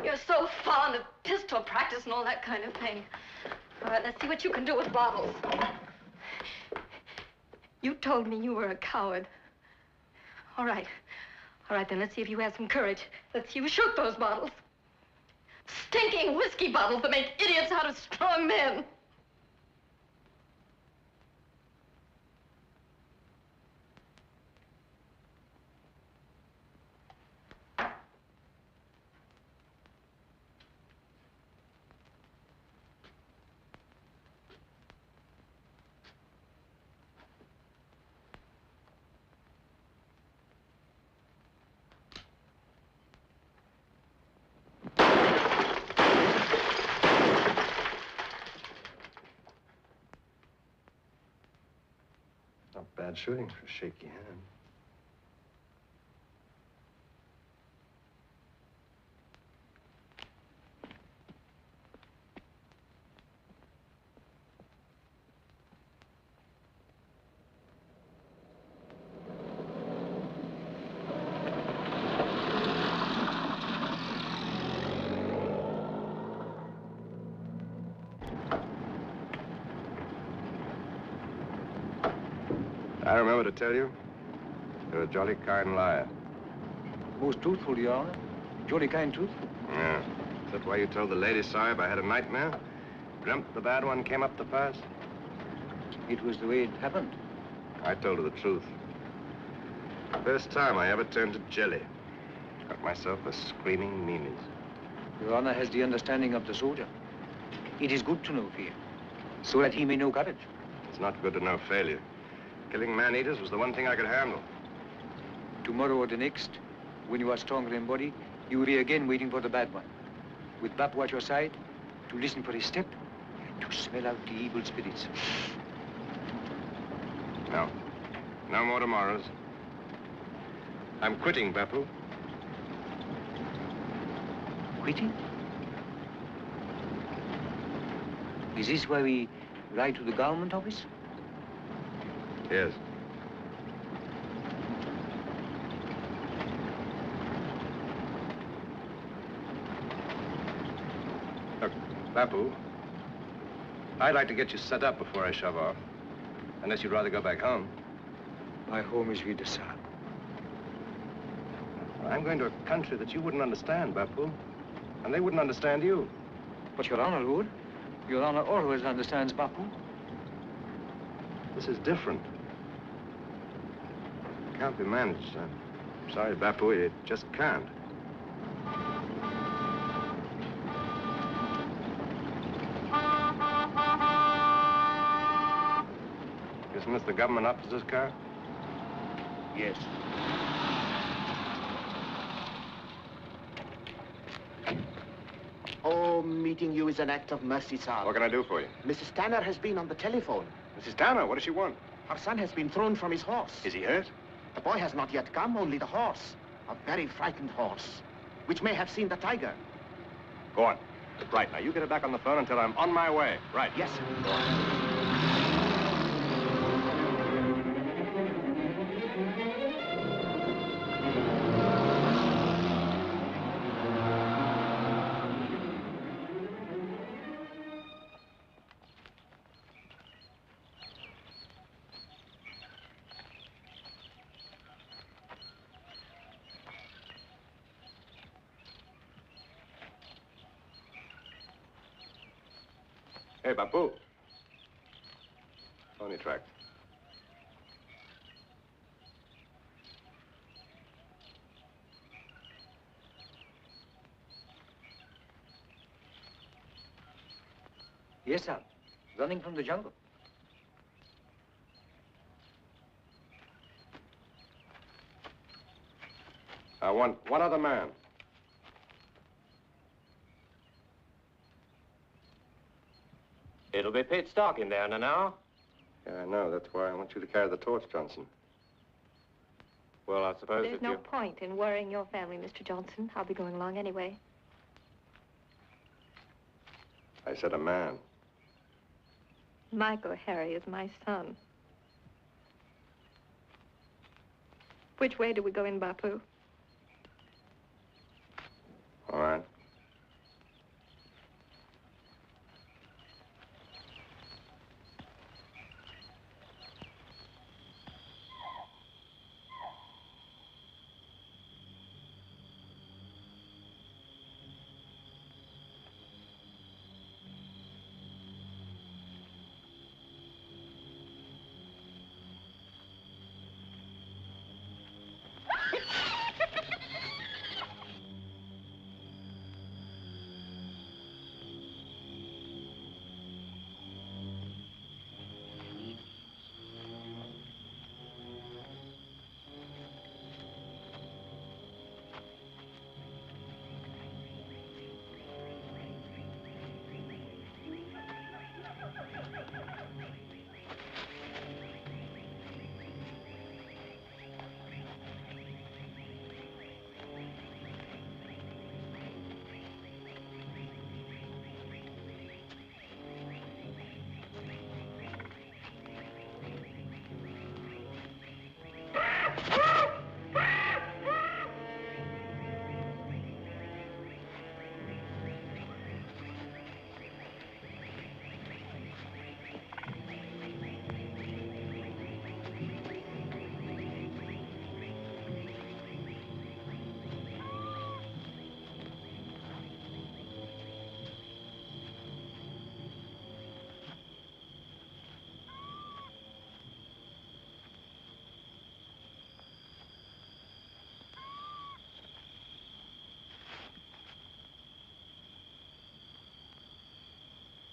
You're so fond of pistol practice and all that kind of thing. All right, let's see what you can do with bottles. You told me you were a coward. All right. All right, then let's see if you have some courage. Let's see who shook those bottles. Stinking whiskey bottles that make idiots out of strong men. Not bad shooting for a shaky hand. I remember to tell you, you're a jolly kind liar. Most truthful, Your Honor. Jolly kind truth. Yeah. Is that why you told the lady, Sahib, I had a nightmare? Dreamt the bad one came up to pass? It was the way it happened. I told her the truth. First time I ever turned to jelly. Got myself a screaming meanies. Your Honor has the understanding of the soldier. It is good to know fear, so that he may know courage. It's not good to know failure. Killing man-eaters was the one thing I could handle. Tomorrow or the next, when you are stronger in body, you will be again waiting for the bad one. With Bapu at your side, to listen for his step, to smell out the evil spirits. No. No more tomorrows. I'm quitting, Bapu. Quitting? Is this why we ride to the government office? Yes. Look, Bapu, I'd like to get you set up before I shove off. Unless you'd rather go back home. My home is with the Sahib. I'm going to a country that you wouldn't understand, Bapu. And they wouldn't understand you. But Your Honor would. Your Honor always understands Bapu. This is different. can't be managed. I'm sorry, Bapu, it just can't. Isn't this the government officer's car? Yes. Oh, meeting you is an act of mercy, sir. What can I do for you? Mrs. Tanner has been on the telephone. Mrs. Tanner, what does she want? Her son has been thrown from his horse. Is he hurt? The boy has not yet come, only the horse. A very frightened horse, which may have seen the tiger. Go on. Right, now you get her back on the phone until I'm on my way. Right. Yes, sir. Go on. Hey, Bapu. Pony tracks. Yes, sir. Running from the jungle. I want one other man. It'll be pitch dark in there in an hour. Yeah, I know. That's why I want you to carry the torch, Johnson. Well, I suppose There's if no you... point in worrying your family, Mr. Johnson. I'll be going along anyway. I said a man. Michael Harry is my son. Which way do we go in, Bapu? All right.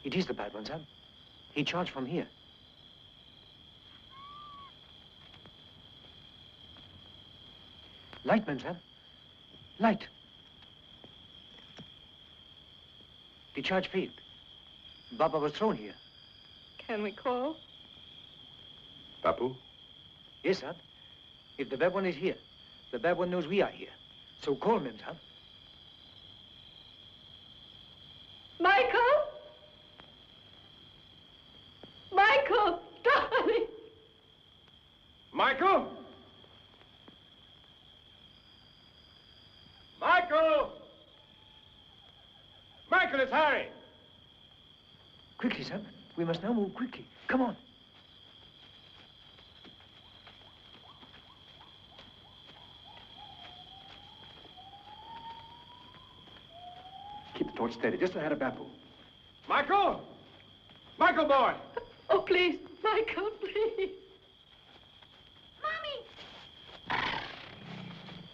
It is the bad one, Sam. He charged from here. Light, Sam. Light. The charge failed. Baba was thrown here. Can we call? Bapu? Yes, Sam. If the bad one is here, the bad one knows we are here. So call him, Sam. Michael! Michael, darling! Michael! Michael! Michael, it's Harry! Quickly, Sam. We must now move quickly. Come on. Keep the torch steady, just ahead of Bapu. Michael! Michael, boy! Oh, please, Michael, please.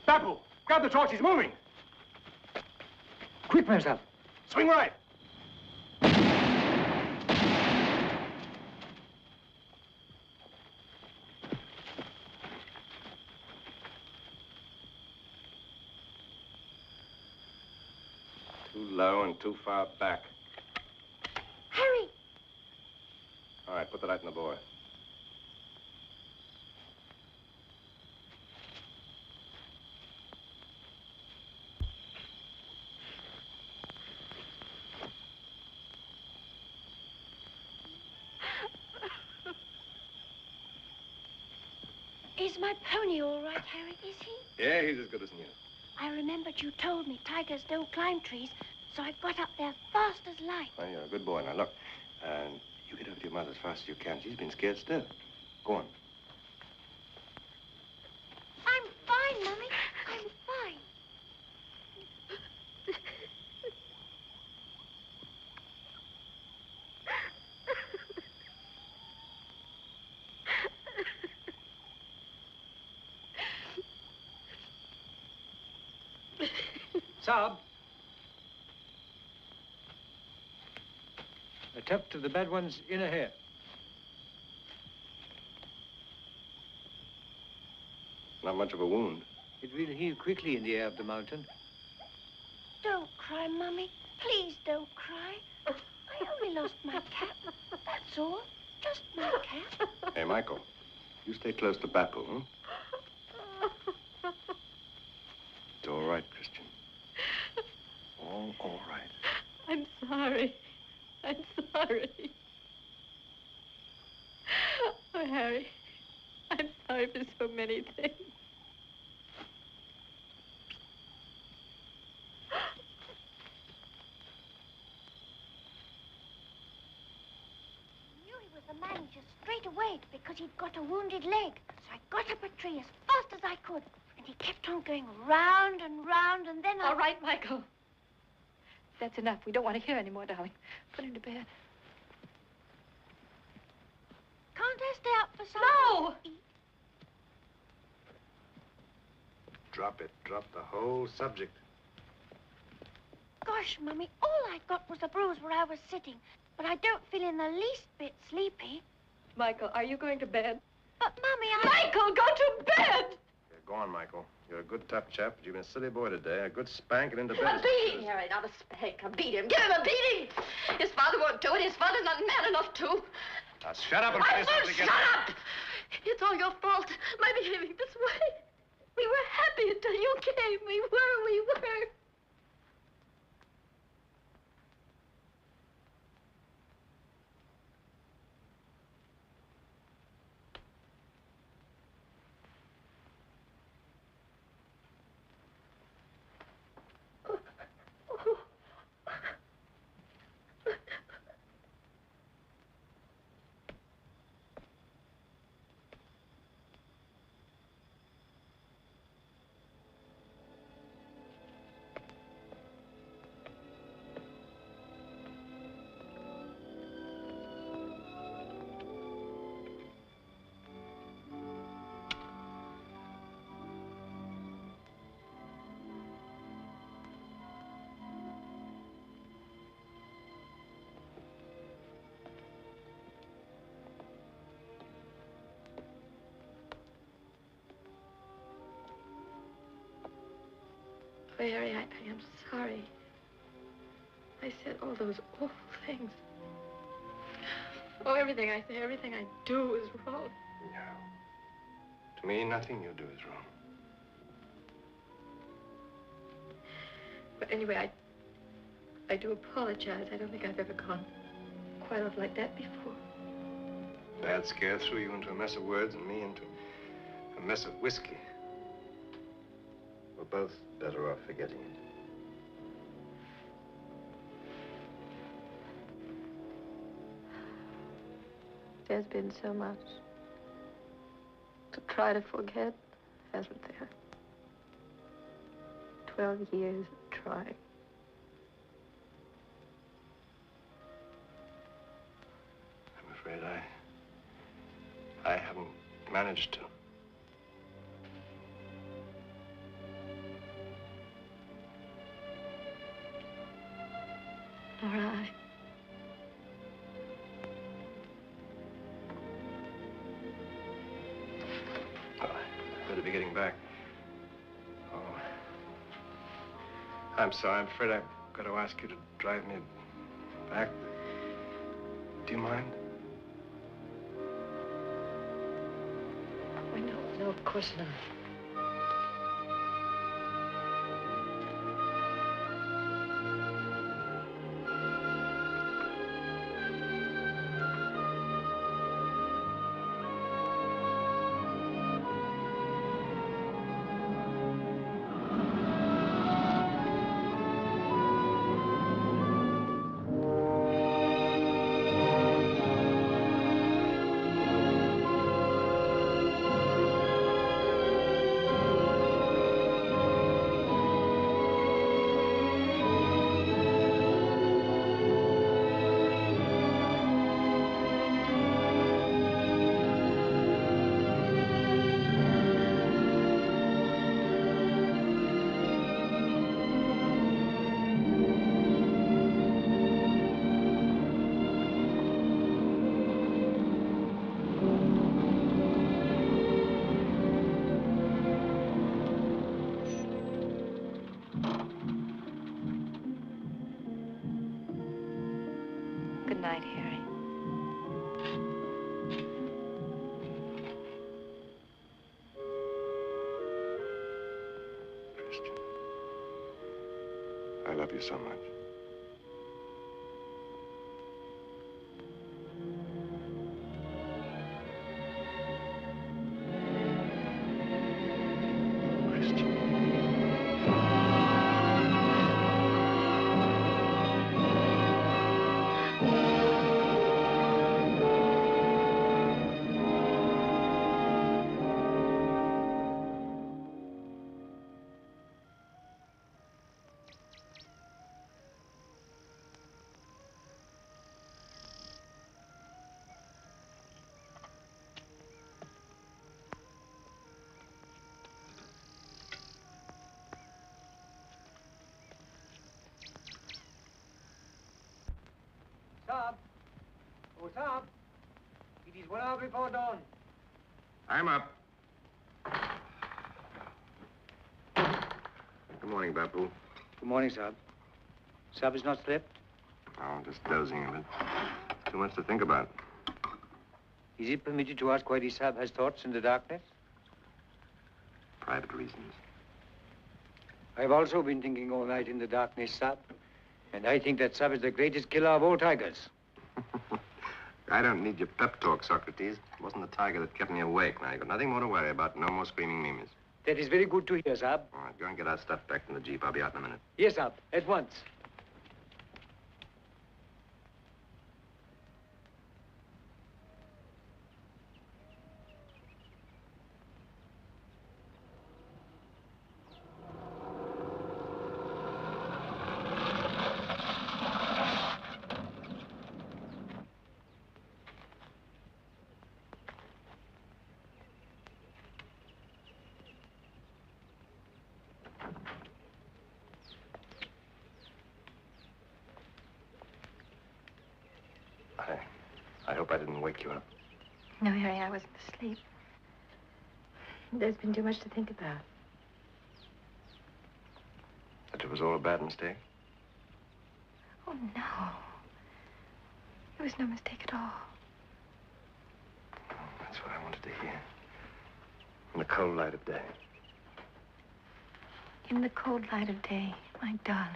Bapu, grab the torch, he's moving. Quick, myself. Swing right. Too low and too far back. Harry! All right, put the light in the boy. Is my pony all right, Harry? Is he? Yeah, he's as good as new. I remembered you told me tigers don't climb trees, so I got up there fast as light. Well, you're a good boy. Now, look, you get over to your mother as fast as you can. She's been scared stiff. Go on. I'm fine, Mummy. I'm fine. Saab. A tap to the bad one's inner hair. Not much of a wound. It will heal quickly in the air of the mountain. Don't cry, Mummy. Please don't cry. I only lost my cap. That's all. Just my cap. Hey, Michael, you stay close to Bapu, huh? It's all right, Christian. All right. I'm sorry. I'm sorry. Oh, Harry, I'm sorry for so many things. I knew he was the manager straight away because he'd got a wounded leg. So I got up a tree as fast as I could. And he kept on going round and round, and then I... All right, Michael. That's enough. We don't want to hear any more, darling. Put him to bed. Can't I stay up for something to eat? Drop it. Drop the whole subject. Gosh, Mummy, all I got was a bruise where I was sitting. But I don't feel in the least bit sleepy. Michael, are you going to bed? But, Mummy, Michael, go to bed! Yeah, go on, Michael. You're a good tough chap, but you've been a silly boy today. A good spank and into bed. A beating, Harry, not a spank. A beating. Give him a beating! His father won't do it. His father's not man enough to. Now, shut up and I say won't something again. shut up! It's all your fault. My behaving this way. We were happy until you came. We were. Oh, Harry, I am sorry. I said all those awful things. Oh, everything I say, everything I do is wrong. No. To me, nothing you do is wrong. But anyway, I do apologize. I don't think I've ever gone quite off like that before. Bad scare threw you into a mess of words and me into a mess of whiskey. We're both better off forgetting it. There's been so much to try to forget, hasn't there? 12 years of trying. I'm afraid I haven't managed to. be getting back. Oh. I'm sorry. I'm afraid I've got to ask you to drive me back. Do you mind? Oh, no, of course not. Good night, Harry. Christian, I love you so much. Sab! Oh, Sab! It is 1 hour before dawn. I'm up. Good morning, Bapu. Good morning, Sab. Sab has not slept? Oh, just dozing a bit. Too much to think about. Is it permitted to ask why the Sab has thoughts in the darkness? Private reasons. I've also been thinking all night in the darkness, Sab. And I think that Sab is the greatest killer of all tigers. I don't need your pep talk, Socrates. It wasn't the tiger that kept me awake. Now, you've got nothing more to worry about. No more screaming mimes. That is very good to hear, Sab. All right, go and get our stuff back from the Jeep. I'll be out in a minute. Yes, Sab. At once. I hope I didn't wake you up. No, Harry, I wasn't asleep. There's been too much to think about. That it was all a bad mistake? Oh, no. It was no mistake at all. That's what I wanted to hear. In the cold light of day. In the cold light of day, my darling,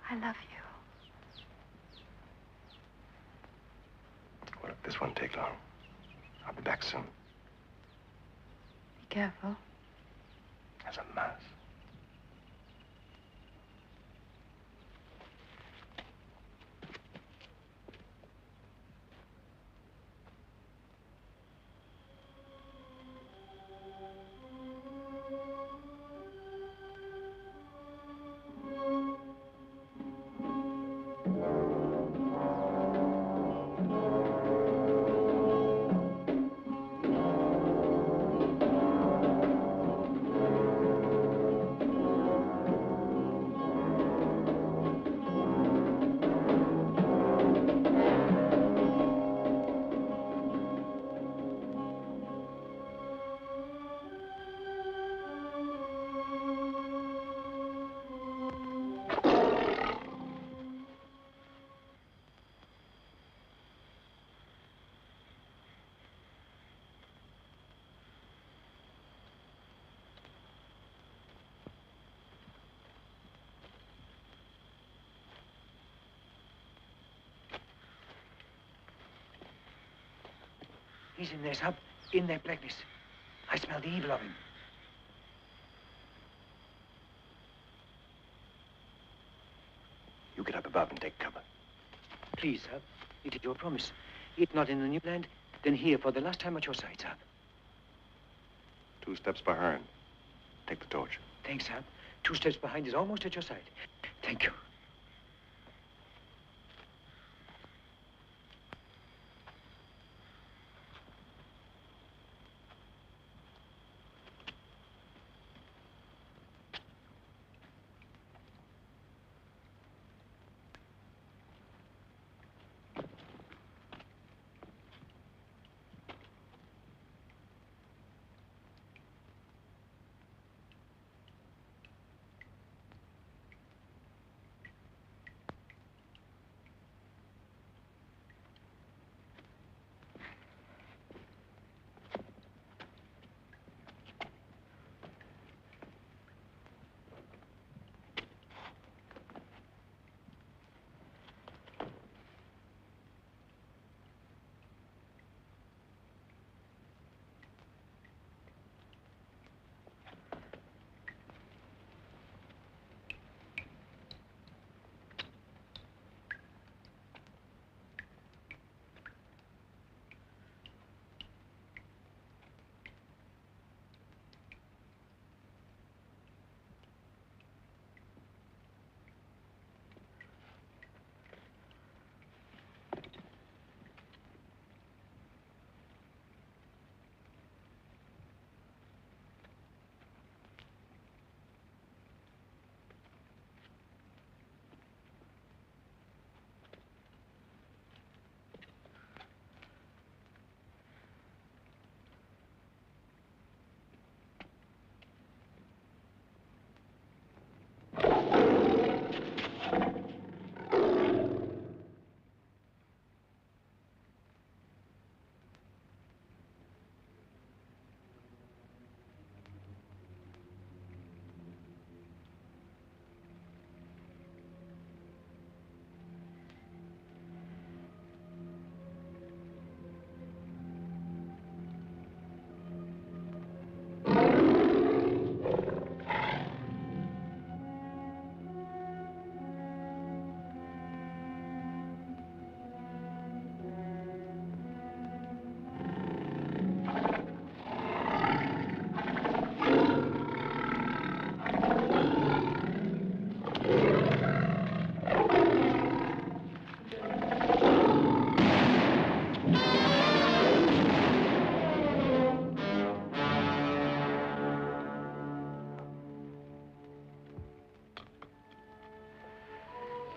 I love you. Well, if this won't take long, I'll be back soon. Be careful. As a mouse. He's in there, Sab. In that blackness. I smell the evil of him. You get up above and take cover. Please, Sab. It is your promise. If not in the new land, then here for the last time at your side, Sab. 2 steps behind. Take the torch. Thanks, Sab. 2 steps behind is almost at your side. Thank you.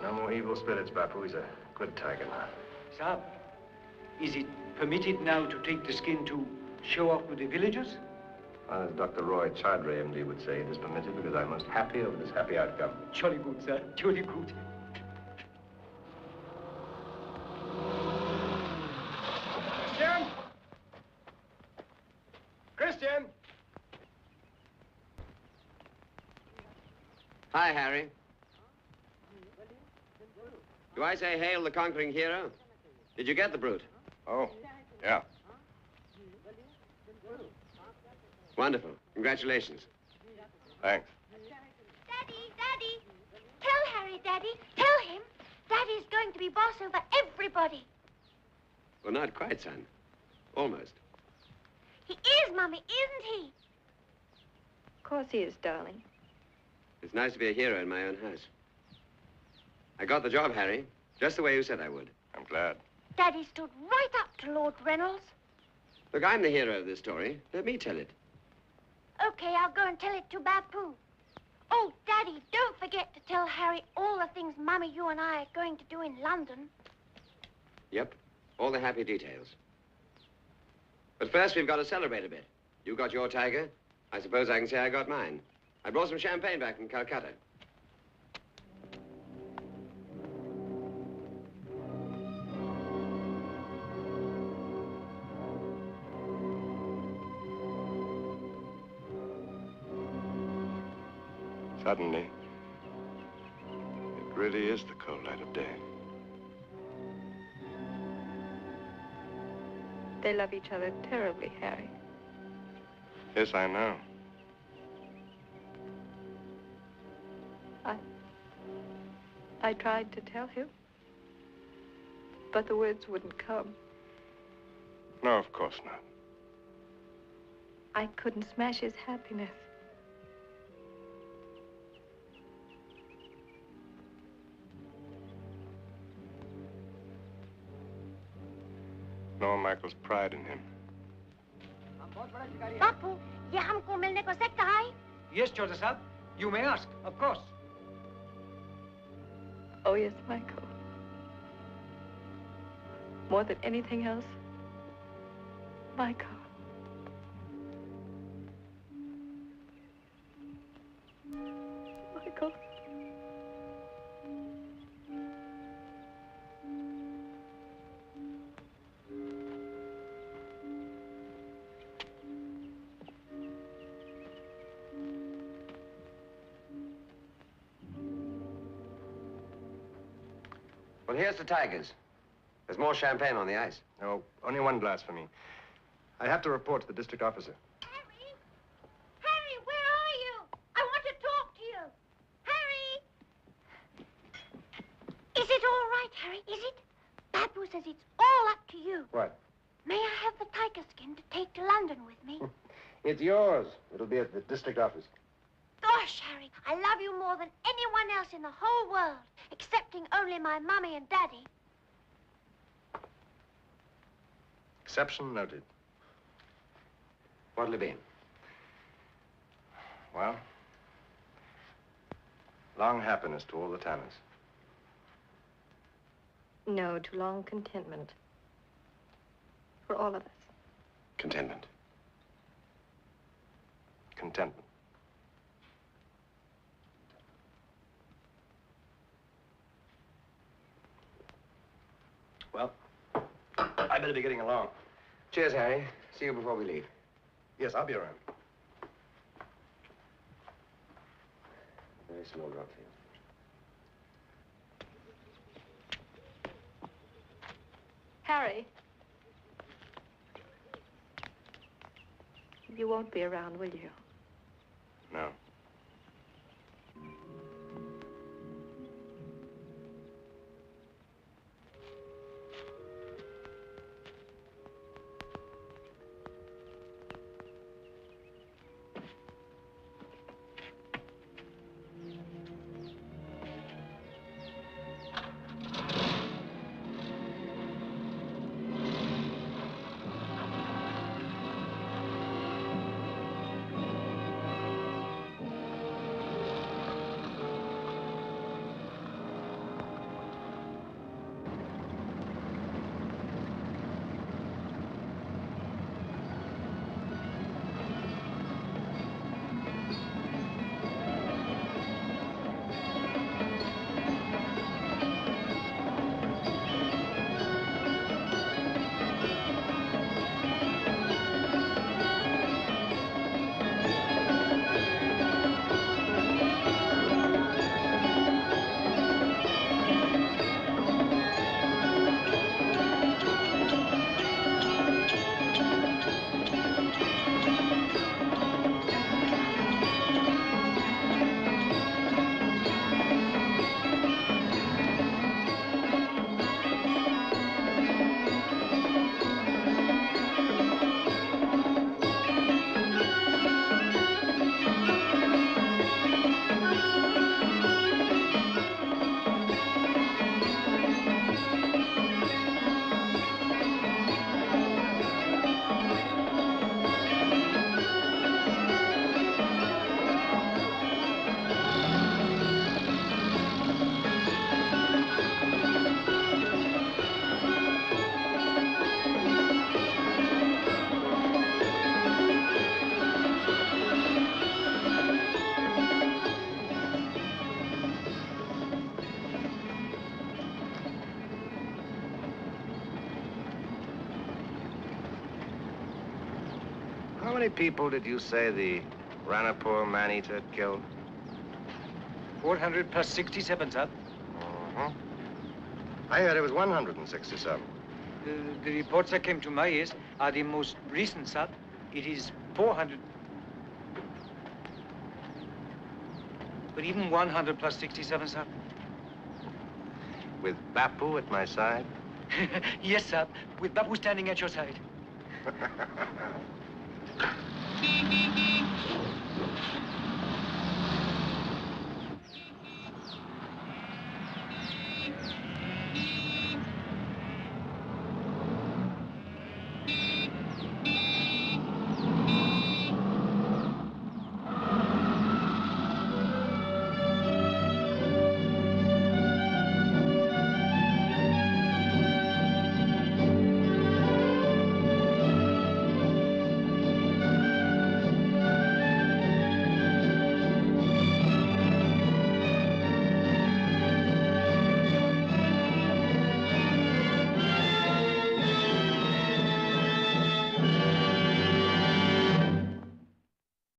No more evil spirits, Bapu. He's a good tiger now. Sab, is it permitted now to take the skin to show off with the villagers? Well, as Dr. Roy Chaudhry, MD, would say, it is permitted because I'm most happy over this happy outcome. Jolly good, sir. Jolly good. Christian! Christian! Hi, Harry. Do I say hail the conquering hero? Did you get the brute? Oh, yeah. Wonderful. Congratulations. Thanks. Daddy, Daddy. Tell Harry, Daddy. Tell him. Daddy's going to be boss over everybody. Well, not quite, son. Almost. He is, Mummy, isn't he? Of course he is, darling. It's nice to be a hero in my own house. I got the job, Harry, just the way you said I would. I'm glad. Daddy stood right up to Lord Reynolds. Look, I'm the hero of this story. Let me tell it. Okay, I'll go and tell it to Bapu. Oh, Daddy, don't forget to tell Harry all the things Mummy, you and I are going to do in London. Yep, all the happy details. But first, we've got to celebrate a bit. You got your tiger. I suppose I can say I got mine. I brought some champagne back from Calcutta. Suddenly, it really is the cold light of day. They love each other terribly, Harry. Yes, I know. I tried to tell him, but the words wouldn't come. No, of course not. I couldn't smash his happiness. Nor Michael's pride in him. बापू, ये हमको मिलने को सकता है? Yes, Chota Sahib. You may ask, of course. Oh, yes, Michael. More than anything else, Michael. Michael. Well, here's the Tigers. There's more champagne on the ice. No, only one glass for me. I have to report to the district officer. Harry! Harry, where are you? I want to talk to you. Harry! Is it all right, Harry? Is it? Babu says it's all up to you. What? May I have the tiger skin to take to London with me? It's yours. It'll be at the district office. Gosh, Harry, I love you more than anyone else in the whole world, excepting only my mummy and daddy. Exception noted. What'll it be? Well, long happiness to all the Tanners. No, to long contentment. For all of us. Contentment. Contentment. Well, I better be getting along. Cheers, Harry. See you before we leave. Yes, I'll be around. Very small drop for you. Harry. You won't be around, will you? No. How many people did you say the Ranapur man-eater killed? 400 plus 67, sir. I heard it was 167. The reports that came to my ears are the most recent, sir. It is 400. But even 100 plus 67, sir. With Bapu at my side? Yes, sir. With Bapu standing at your side.